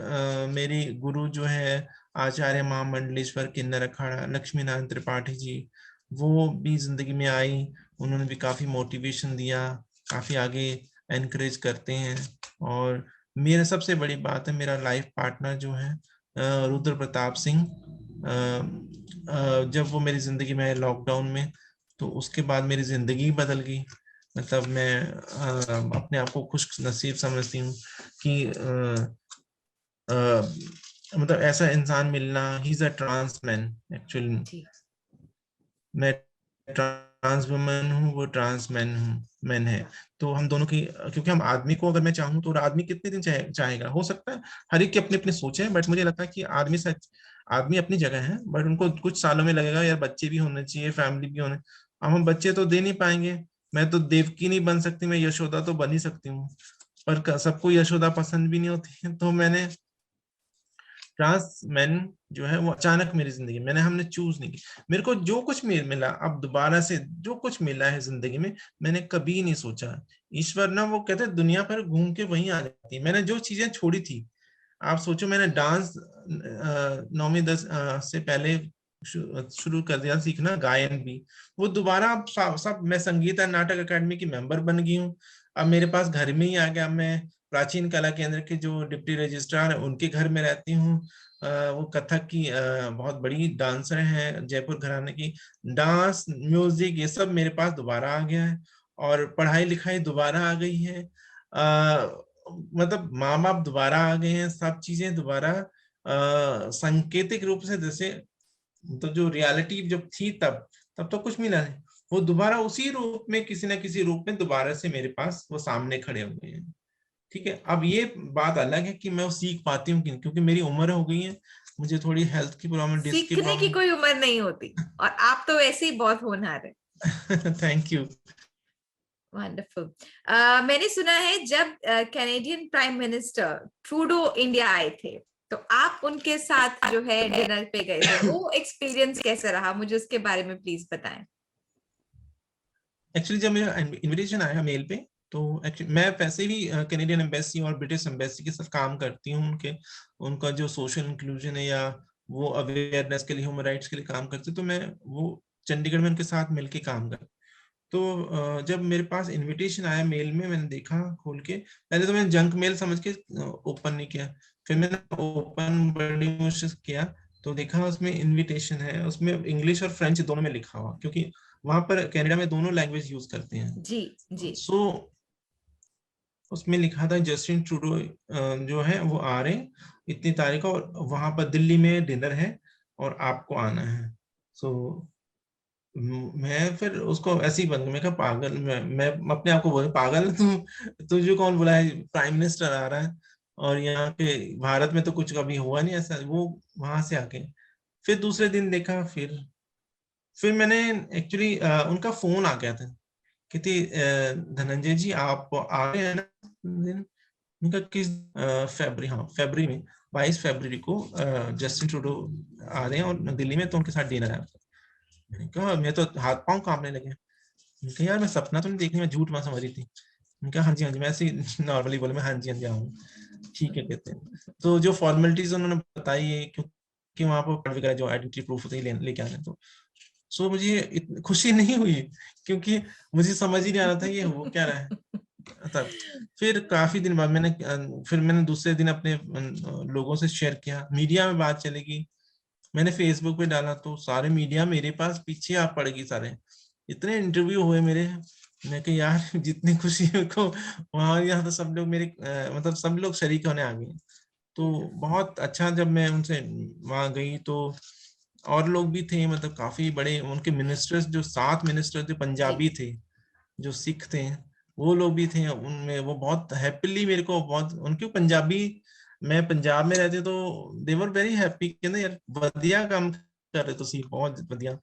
मेरी गुरु जो है आचार्य महामंडलेश्वर किन्नर अखाड़ा लक्ष्मी नारायण त्रिपाठी जी, वो भी जिंदगी में आई। उन्होंने भी काफी मोटिवेशन दिया, काफी आगे एनकरेज करते हैं। और मेरा सबसे बड़ी बात है, मेरा लाइफ पार्टनर जो है रुद्र प्रताप सिंह। जब वो मेरी जिंदगी में आए लॉकडाउन में, तो उसके बाद मेरी जिंदगी ही बदल गई। मतलब मैं अपने आप को खुश नसीब समझती हूँ कि मतलब ऐसा इंसान मिलना। He is a trans man actually. मैं ट्रांस वुमन हूँ, वो ट्रांस मैन हूँ, मैन है। तो हम दोनों की, क्योंकि हम आदमी को अगर मैं चाहूँ तो आदमी कितने दिन चाहेगा, हो सकता है हर एक की अपनी अपनी सोच है, बट मुझे लगता है कि आदमी अपनी जगह है, बट उनको कुछ सालों में लगेगा यार बच्चे भी होने चाहिए, फैमिली भी होने। अब हम बच्चे तो दे नहीं पाएंगे। मैं तो देवकी नहीं बन सकती, मैं यशोदा तो बन ही सकती हूँ, पर सबको यशोदा पसंद भी नहीं होती है। तो मैंने ट्रांस मैन जो है वो अचानक मेरी जिंदगी, हमने चूज नहीं की। मेरे को जो कुछ मिला, अब दोबारा से जो कुछ मिला है जिंदगी में, मैंने कभी नहीं सोचा। ईश्वर ना, वो कहते हैं दुनिया पर घूम के वहीं आ जाती है। मैंने जो चीजें छोड़ी थी, आप सोचो, मैंने डांस 9वीं 10 से पहले शुरू कर दिया सीखना, गायन भी। वो दोबारा अब सब मैं संगीत और नाटक अकेडमी की मेंबर बन गई हूँ। अब मेरे पास घर में ही आ गया। मैं प्राचीन कला केंद्र के जो डिप्टी रजिस्ट्रार है उनके घर में रहती हूँ। वो कथक की बहुत बड़ी डांसर हैं, जयपुर घराने की। डांस म्यूजिक ये सब मेरे पास दोबारा आ गया है, और पढ़ाई लिखाई दोबारा आ गई है। मतलब माँ बाप दोबारा आ गए हैं, सब चीजें दोबारा सांकेतिक रूप से, जैसे तो जो रियलिटी जब थी तब तो कुछ मिला नहीं, वो दोबारा उसी रूप में, किसी ना किसी रूप में दोबारा से मेरे पास वो सामने खड़े हुए हैं। ठीक है, अब ये बात अलग है कि मैं वो सीख पाती हूँ कि नहीं, क्योंकि मेरी उम्र हो गई है, मुझे थोड़ी हेल्थ की प्रॉब्लम, डिस्क की सीखने की प्रॉब्लम। कोई उम्र नहीं होती, और आप तो वैसे ही बहुत होनहार है। Thank you. वंडरफुल। मैंने सुना है जब Canadian prime minister Trudeau India आए थे, तो आप उनके साथ जो है डिनर पे गए थे, वो एक्सपीरियंस कैसा रहा, मुझे उसके बारे में प्लीज बताएं। एक्चुअली जब मेरा इनविटेशन आया मेल पे, तो एक्चुअली मैं वैसे भी कैनेडियन एम्बेसी और ब्रिटिश एम्बेसी के साथ काम करती हूँ। उनका जो सोशल इंक्लूजन है, या वो अवेयरनेस के लिए, ह्यूमन राइट्स के लिए काम करते, तो मैं वो चंडीगढ़ में उनके साथ मिलके काम कर। तो जब मेरे पास इनविटेशन आया मेल में, मैंने देखा खोल के। पहले तो मैंने जंक मेल समझ के ओपन नहीं किया, फिर मैंने ओपन बड़ी मुश्किल से किया, तो देखा उसमें इनविटेशन है, उसमें इंग्लिश और फ्रेंच दोनों में लिखा हुआ, क्योंकि वहां पर कनाडा में दोनों लैंग्वेज यूज करते हैं। जी जी। सो उसमें लिखा था जस्टिन ट्रूडो जो है वो आ रहे इतनी तारीख को, और वहां पर दिल्ली में डिनर है और आपको आना है। सो मैं फिर उसको ऐसे ही बंद, मैं कहा पागल, मैं अपने आप को बोले पागल, तुझे कौन बुलाया, प्राइम मिनिस्टर आ रहा है, और यहाँ के भारत में तो कुछ कभी हुआ नहीं ऐसा। वो वहां से आके फिर दूसरे दिन देखा, फिर मैंने एक्चुअली उनका फोन आ गया था, कहती धनंजय जी आप आ रहे हैं ना दिन। उनका किस फरवरी, हाँ फरवरी में, 22 फरवरी को जस्टिन ट्रूडो आ रहे हैं और दिल्ली में, तो उनके साथ डिनर है। मैंने कहा, मैं तो हाथ पांव कांपने लगे। मैंने कहा यार मैं सपना तो नहीं देखनी, मैं झूठ मत समझ रही थी। मैंने कहा हाँ जी हाँ जी, मैं ऐसे ही नॉर्मली बोले, मैं हाँ जी हाँ जी आऊंगा। ठीक है कहते हैं, तो जो फॉर्मेलिटीज उन्होंने बताई है, क्योंकि वहां पर कार्ड वगैरह जो आइडेंटिटी प्रूफ होते हैं लेके आने, तो सो मुझे खुशी नहीं हुई, क्योंकि मुझे समझ ही नहीं आ रहा था ये हो क्या रहा है तब। फिर काफी दिन बाद फिर मैंने दूसरे दिन अपने लोगों से शेयर किया, मीडिया में बात चलेगी, मैंने फेसबुक पे डाला, तो सारे मीडिया मेरे पास पीछे आ पड़ेगी, सारे इतने इंटरव्यू हुए मेरे। मैं कि यार जितनी खुशी को वहां, यहाँ तो सब लोग मेरे मतलब सब लोग शरीक होने आ गए। तो बहुत अच्छा, जब मैं उनसे वहां गई तो और लोग भी थे, मतलब काफी बड़े उनके मिनिस्टर्स, जो 7 मिनिस्टर थे जी पंजाबी थे, जो सिख थे, वो लोग भी थे उनमें। वो बहुत हैप्पीली मेरे को, बहुत उनके पंजाबी, मैं पंजाब में रहते तो दे वर वेरी हैप्पी, कहते यार बढ़िया काम कर रहे ਤੁਸੀਂ, ਬਹੁਤ ਵਧੀਆ।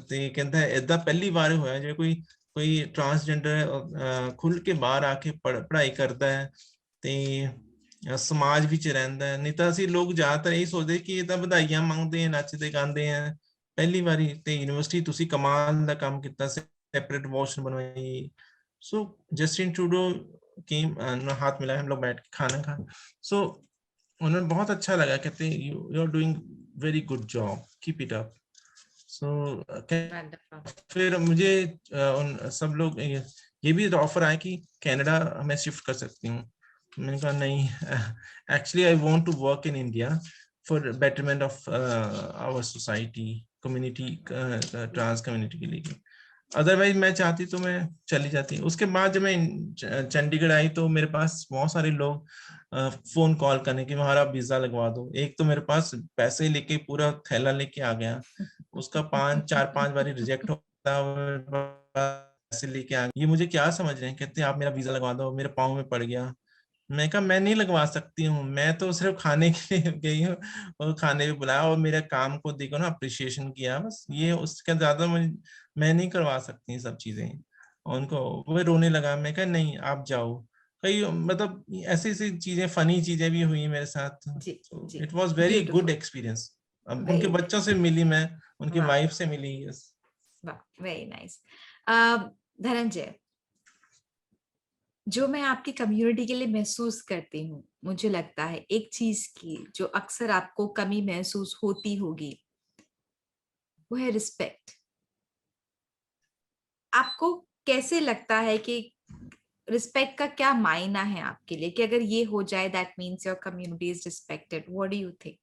ਤੇ ਕਹਿੰਦਾ ਏਦਾਂ ਪਹਿਲੀ ਵਾਰ ਹੋਇਆ ਜੇ ਕੋਈ ਟਰਾਂਸਜੈਂਡਰ ਖੁੱਲ ਕੇ ਬਾਹਰ ਆ ਕੇ ਪੜ੍ਹਾਈ ਕਰਦਾ ਹੈ, ਤੇ ਸਮਾਜ ਵਿੱਚ ਰਹਿੰਦਾ ਹੈ। ਨਹੀਂ ਤਾਂ ਅਸੀਂ ਲੋਕ ਜ਼ਿਆਦਾਤਰ ਇਹੀ ਸੋਚਦੇ ਕਿ ਇਹ ਤਾਂ ਵਧਾਈਆਂ ਮੰਗਦੇ ਆ, ਨੱਚਦੇ ਗਾਉਂਦੇ ਆ, ਪਹਿਲੀ ਵਾਰੀ ਤੇ ਯੂਨੀਵਰਸਿਟੀ ਤੁਸੀਂ ਕਮਾਲ ਦਾ ਕੰਮ ਕੀਤਾ, सेपरेट वॉशरूम बनवाई। सो जस्टिन ट्रूडो केम, हाथ मिलाए, हम लोग बैठ के खाना खा। सो उन्हें बहुत अच्छा लगा, कहते you are doing very good job, keep it up. So फिर मुझे उन सब लोग ये भी ऑफर आया कि कनाडा मैं शिफ्ट कर सकती हूँ। मैंने कहा नहीं, actually I want to work in India for betterment of our society, community, trans community के लिए। अदरवाइज मैं चाहती तो मैं चली जाती। उसके बाद जब मैं चंडीगढ़ आई तो मेरे पास बहुत सारे लोग फोन कॉल करने की, हमारा वीजा लगवा दो। एक तो मेरे पास पैसे लेके पूरा थैला लेके आ गया, उसका 4-5 बार रिजेक्ट होता, पैसे लेके आ गया। ये मुझे क्या समझ रहे हैं, कहते हैं आप मेरा वीजा लगवा दो, मेरे पाँव में पड़ गया। मैं कहा मैं नहीं लगवा सकती हूँ, मैं तो सिर्फ खाने के लिए गई हूँ और खाने भी बुलाया और मेरे काम को देखो ना, अप्रिशिएशन किया, बस ये। उसका ज्यादा मैं नहीं करवा सकती सब चीजें। उनको वो रोने लगा। मैं कहा नहीं आप जाओ। कई मतलब ऐसी ऐसी चीजें, फनी चीजें भी हुई मेरे साथ। जी जी, it was very good beautiful, experience. अब उनके वेरी बच्चों से मिली मैं, उनकी वाह वाइफ से मिली। यस। वाह, वेरी नाइस। धनंजय, जो मैं आपकी कम्युनिटी के लिए महसूस करती हूँ, मुझे लगता है एक चीज की जो अक्सर आपको कमी महसूस होती होगी, वो है रिस्पेक्ट। आपको कैसे लगता है कि रिस्पेक्ट का क्या मायना है आपके लिए, कि अगर ये हो जाए that means your community is respected? What do you think?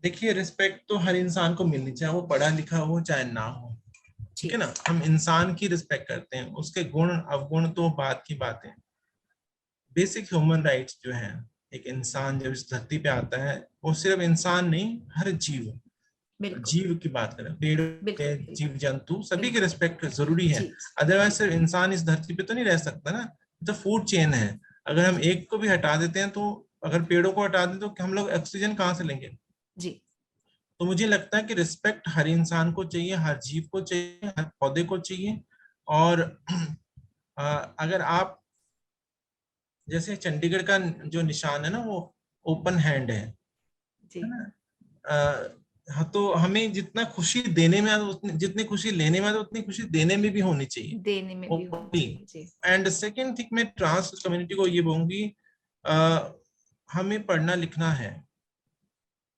देखिए, रिस्पेक्ट तो हर इंसान को मिलनी चाहिए, वो पढ़ा लिखा हो चाहे ना हो। ठीक है जी ना, हम इंसान की रिस्पेक्ट करते हैं, उसके गुण अवगुण तो बात की बात है। बेसिक ह्यूमन राइट्स जो है, एक इंसान जब इस धरती पे आता है, वो सिर्फ इंसान नहीं, हर जीव, बिल्कुल जीव की बात करें, पेड़ के बिल्कुल बिल्कुल जीव जंतु सभी की बिल्कुल। रिस्पेक्ट जरूरी है। जी अदरवाइज जी सिर्फ इंसान इस धरती पे तो नहीं रह सकता ना। तो फूड चेन है, अगर हम एक को भी हटा देते हैं तो, अगर पेड़ों को हटा दें तो हम लोग ऑक्सीजन कहाँ से लेंगे। जी तो मुझे लगता है कि रिस्पेक्ट हर इंसान को चाहिए, हर जीव को चाहिए, हर पौधे को चाहिए। और अगर आप, जैसे चंडीगढ़ का जो निशान है ना, वो ओपन हैंड है जी, ना। हाँ, तो हमें जितना खुशी देने में आता, उतनी जितनी खुशी लेने में आता, उतनी खुशी देने में भी होनी चाहिए, देने में भी होनी ओपनली। चाहिए। जी एंड सेकेंड थिंग, मैं ट्रांस कम्युनिटी को ये बोलूंगी, हमें पढ़ना लिखना है।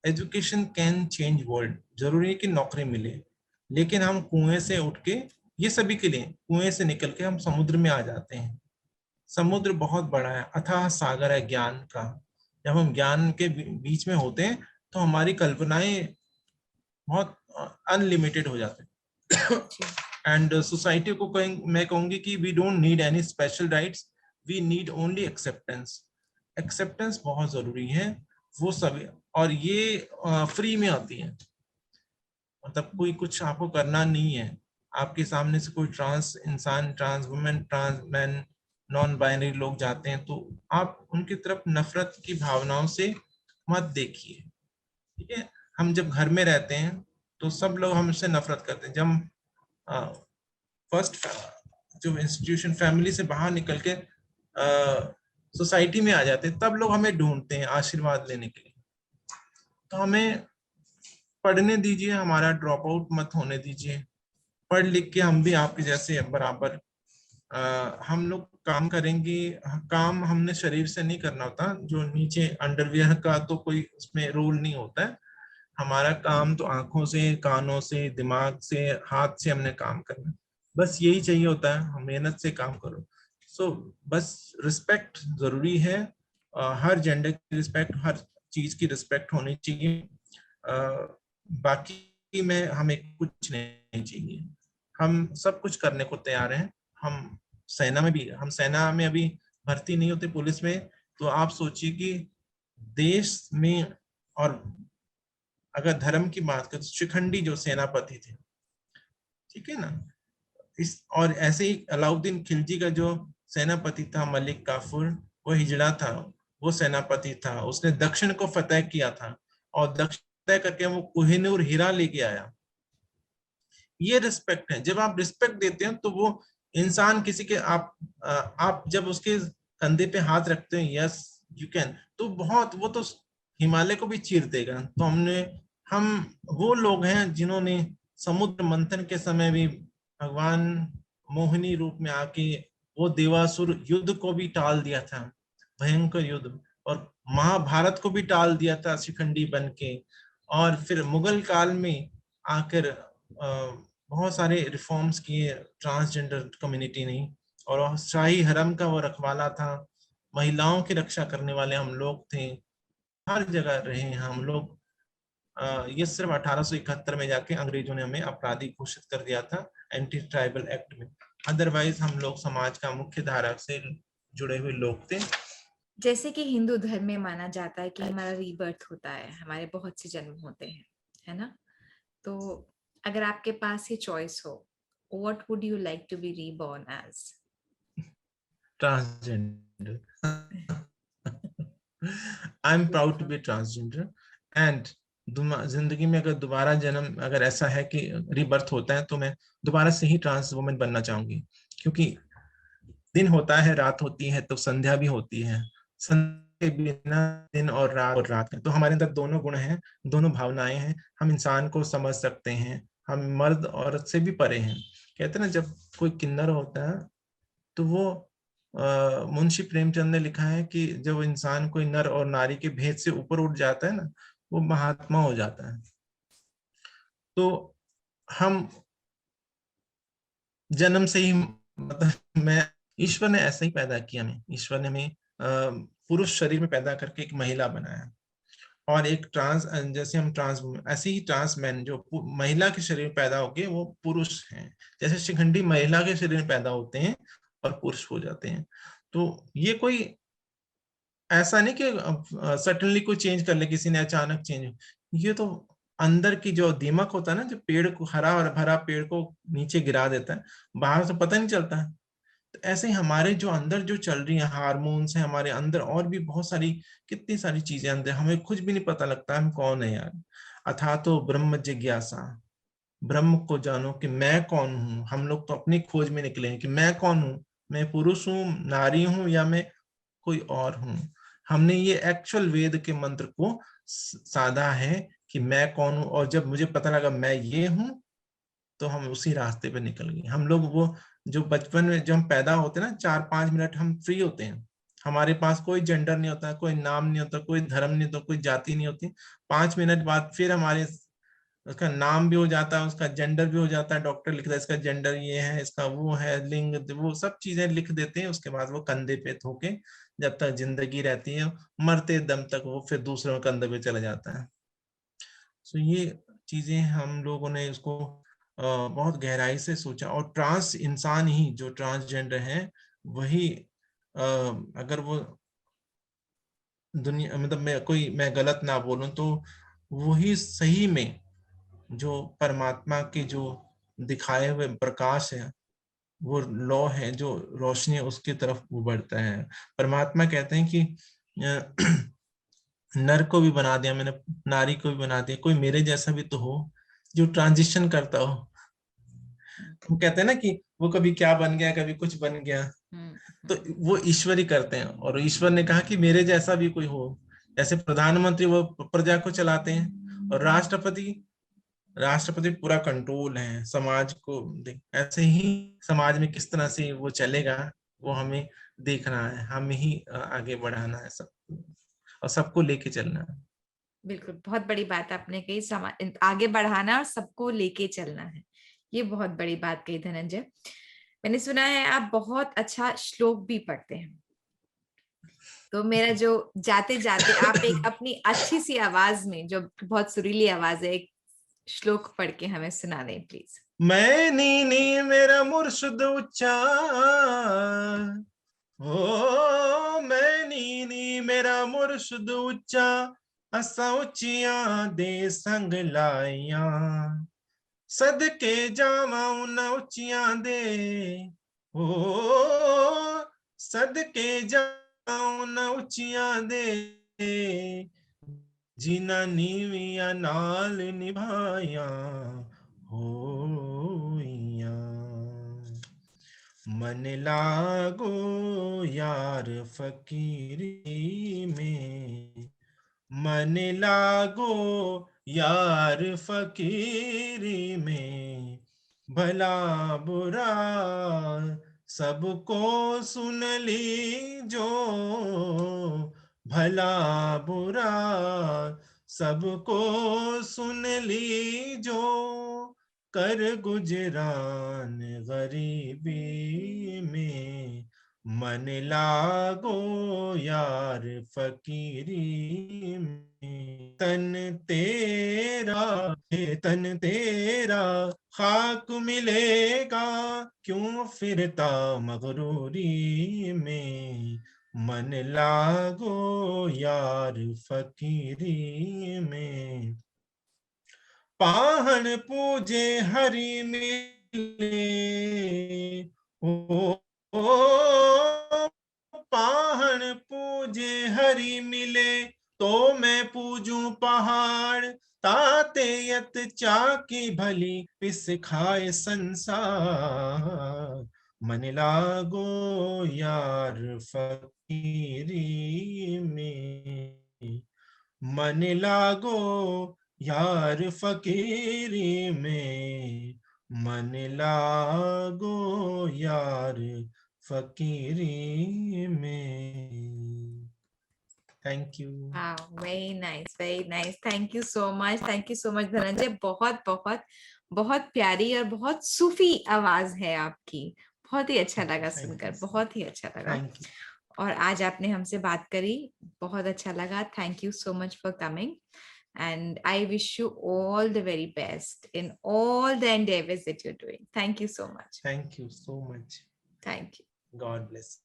Education can change world. जरूरी है कि नौकरी मिले, लेकिन हम कुएं से उठ के, ये सभी के लिए, कुएं से निकल के हम समुद्र में आ जाते हैं। समुद्र बहुत बड़ा है, अथाह सागर है ज्ञान का। जब हम ज्ञान के बीच में होते हैं तो हमारी कल्पनाएं बहुत अनलिमिटेड हो जाते हैं। जी एंड सोसाइटी को मैं कहूंगी कि we don't need any special rights, we need only acceptance. Acceptance बहुत जरूरी है, वो सभी। और ये फ्री में आती है, मतलब कोई कुछ आपको करना नहीं है। आपके सामने से कोई ट्रांस इंसान, trans women, trans man, non binary लोग जाते हैं तो आप उनकी तरफ नफरत की भावनाओं से मत देखिए। ठीक है, हम जब घर में रहते हैं तो सब लोग हमसे नफरत करते हैं। जब फर्स्ट जो इंस्टीट्यूशन, फैमिली से बाहर निकल के सोसाइटी में आ जाते हैं, तब लोग हमें ढूंढते हैं आशीर्वाद लेने के लिए। तो हमें पढ़ने दीजिए, हमारा ड्रॉप आउट मत होने दीजिए। पढ़ लिख के हम भी आपके जैसे बराबर हम लोग काम करेंगे। काम हमने शरीर से नहीं करना होता, जो नीचे अंडरवियर का तो कोई उसमें रोल नहीं होता है। हमारा काम तो आंखों से, कानों से, दिमाग से, हाथ से हमने काम करना है। बस यही चाहिए होता है, हम मेहनत से काम करो। सो बस रिस्पेक्ट जरूरी है, हर जेंडर की रिस्पेक्ट, हर चीज की रिस्पेक्ट होनी चाहिए। बाकी में हमें कुछ नहीं चाहिए, हम सब कुछ करने को तैयार हैं। हम सेना में भी, हम सेना में अभी भर्ती नहीं होते, पुलिस में। तो आप सोचिए कि देश में, और अगर धर्म की बात करें तो शिखंडी जो सेनापति थे, ठीक है ना, इस, और ऐसे ही अलाउद्दीन खिलजी का जो सेनापति था मलिक काफूर, वो हिजड़ा था, वो सेनापति था, उसने दक्षिण को फतेह किया था, और दक्षिण फतेह करके वो कोहिनूर हीरा लेके आया। ये रिस्पेक्ट है। जब आप रिस्पेक्ट देते हैं तो वो इंसान किसी के, आप जब उसके कंधे पे हाथ रखते हैं, यस यू कैन, तो बहुत, वो तो हिमालय को भी चीर देगा। तो हम वो लोग हैं जिन्होंने समुद्र मंथन के समय भी भगवान मोहिनी रूप में आके वो देवासुर युद्ध को भी टाल दिया था, भयंकर युद्ध, और महाभारत को भी टाल दिया था शिखंडी बन के। और फिर मुगल काल में आकर बहुत सारे रिफॉर्म्स किए ट्रांसजेंडर कम्युनिटी ने, और शाही हरम का वो रखवाला था, महिलाओं की रक्षा करने वाले हम लोग थे, हर जगह रहे हैं हम लोग। ये सिर्फ 1871 में जाके अंग्रेजों ने हमें अपराधी घोषित कर दिया था एंटी ट्राइबल एक्ट में, अदरवाइज हम लोग समाज का मुख्य धारा से जुड़े हुए लोग थे। जैसे कि हिंदू धर्म में माना जाता है कि हमारा रीबर्थ होता है, हमारे बहुत से जन्म होते हैं, है ना? तो अगर आपके पास ये चॉइस हो, what would you like to be reborn as? Transgender. I am proud to be transgender and जिंदगी में अगर दोबारा जन्म अगर ऐसा है कि रीबर्थ होता है तो मैं दोबारा से ही ट्रांस वुमेन बनना चाहूंगी, क्योंकि दिन होता है, रात होती है, तो संध्या भी होती है। संध्या के बिना दिन और रात है, तो हमारे अंदर दोनों गुण हैं, दोनों भावनाएं हैं, हम इंसान को समझ सकते हैं, हम मर्द औरत से भी परे हैं। कहते हैं ना, जब कोई किन्नर होता है तो वो मुंशी प्रेमचंद ने लिखा है कि जब इंसान कोई नर और नारी के भेद से ऊपर उठ जाता है ना, वो महात्मा हो जाता है। तो हम जन्म से ही, मतलब मैं, ईश्वर ने ऐसा ही पैदा किया हमें, ईश्वर ने हमें पुरुष शरीर में पैदा करके एक महिला बनाया, और एक ट्रांस, जैसे हम ट्रांस, ऐसे ही ट्रांस मैन जो महिला के शरीर में पैदा होके वो पुरुष हैं, जैसे शिखंडी महिला के शरीर में पैदा होते हैं और पुरुष हो जाते हैं। तो ये कोई ऐसा नहीं कि सडनली कोई चेंज कर ले, किसी ने अचानक चेंज, ये तो अंदर की जो दीमक होता है ना, जो पेड़ को, हरा और भरा पेड़ को नीचे गिरा देता है, बाहर से पता नहीं चलता है। तो ऐसे ही हमारे जो अंदर जो चल रही है हार्मोन्स है हमारे अंदर, और भी बहुत सारी, कितनी सारी चीजें अंदर, हमें कुछ भी नहीं पता लगता हम कौन है यार। अथा तो ब्रह्म जिज्ञासा, ब्रह्म को जानो कि मैं कौन हूँ। हम लोग तो अपनी खोज में निकले हैं कि मैं कौन हूँ, मैं पुरुष हूँ, नारी हूँ, या मैं कोई और हूँ। हमने ये एक्चुअल वेद के मंत्र को साधा है कि मैं कौन हूँ, और जब मुझे पता लगा मैं ये हूँ, तो हम उसी रास्ते पे निकल गए। हम लोग वो जो बचपन में जब हम पैदा होते हैं ना, 4-5 मिनट हम फ्री होते हैं, हमारे पास कोई जेंडर नहीं होता, कोई नाम नहीं होता, कोई धर्म नहीं होता, कोई जाति नहीं होती। 5 मिनट बाद फिर हमारे, उसका नाम भी हो जाता है, उसका जेंडर भी हो जाता है, डॉक्टर लिखता है इसका जेंडर ये है, इसका वो है, लिंग, वो सब चीजें लिख देते हैं। उसके बाद वो कंधे पे थोके, जब तक जिंदगी रहती है, मरते दम तक वो फिर दूसरों के कंधे पे चला जाता है। सो ये चीजें हम लोगों ने उसको बहुत गहराई से सोचा, और ट्रांस इंसान ही, जो ट्रांसजेंडर है, वही अगर वो दुनिया, मतलब मैं गलत ना बोलूं तो वही सही में जो परमात्मा के जो दिखाए हुए प्रकाश है, वो लौ है, जो रोशनी है, उसकी तरफ वो बढ़ता है। परमात्मा कहते हैं कि नर को भी बना दिया मैंने, नारी को भी बना दिया, कोई मेरे जैसा भी तो हो जो ट्रांजिशन करता हो। हम कहते हैं ना कि वो कभी क्या बन गया, कभी कुछ बन गया, तो वो ईश्वर ही करते हैं। और ईश्वर ने कहा कि मेरे जैसा भी कोई हो। जैसे प्रधानमंत्री वो प्रजा को चलाते हैं, और राष्ट्रपति पूरा कंट्रोल है समाज को। ऐसे ही समाज में किस तरह से वो चलेगा, वो हमें देखना है, हमें ही आगे बढ़ाना है सबको, और सबको लेके चलना है। बिल्कुल, बहुत बड़ी बात आपने कही, आगे बढ़ाना और सबको लेके चलना है, ये बहुत बड़ी बात कही धनंजय। मैंने सुना है आप बहुत अच्छा श्लोक भी पढ़ते हैं, तो मेरा जो जाते जाते आप एक अपनी अच्छी सी आवाज में, जो बहुत सुरीली आवाज है, एक श्लोक पढ़ के हमें सुना दें प्लीज। मैं नी नी मेरा मुर्शद उच्चा, ओ मैं नी नी मेरा मुर्शद उच्चा, असा उचिया दे संग लाइया, सदके जावा उन उचिया दे, ओ सदके जावा उन उचिया दे, जिना नीविया नाल निभाया होइया। मन लागो यार फकीरी में, मन लागो यार फकीरी में भला बुरा सबको सुन ली जो, भला बुरा सबको सुन ली जो, कर गुजरान गरीबी में, मन लागो यार फकीरी में। तन तेरा है तन तेरा खाक मिलेगा, क्यों फिरता मगरूरी में, मन लागो यार फकीरी में। पाहन पूजे हरि मिले, ओ पाहन पूजे हरि मिले, तो मैं पूजूं पहाड़, ताते यत चाकी भली पिस खाए संसार, मन लागो यार फकीरी में, मन लागो यार फकीरी में, मन लागो यार फकीरी में। Thank you. Wow, very nice, very nice. Thank you so much. Thank you so much Dhananjay. बहुत बहुत बहुत प्यारी और बहुत सूफी आवाज है आपकी। बहुत ही अच्छा लगा सुनकर, बहुत ही अच्छा लगा। Thank you. और आज आपने हमसे बात करी, बहुत अच्छा लगा। Thank you so much for coming, and I wish you all the very best in all the endeavors that you're doing. Thank you so much. Thank you so much. Thank you. God bless.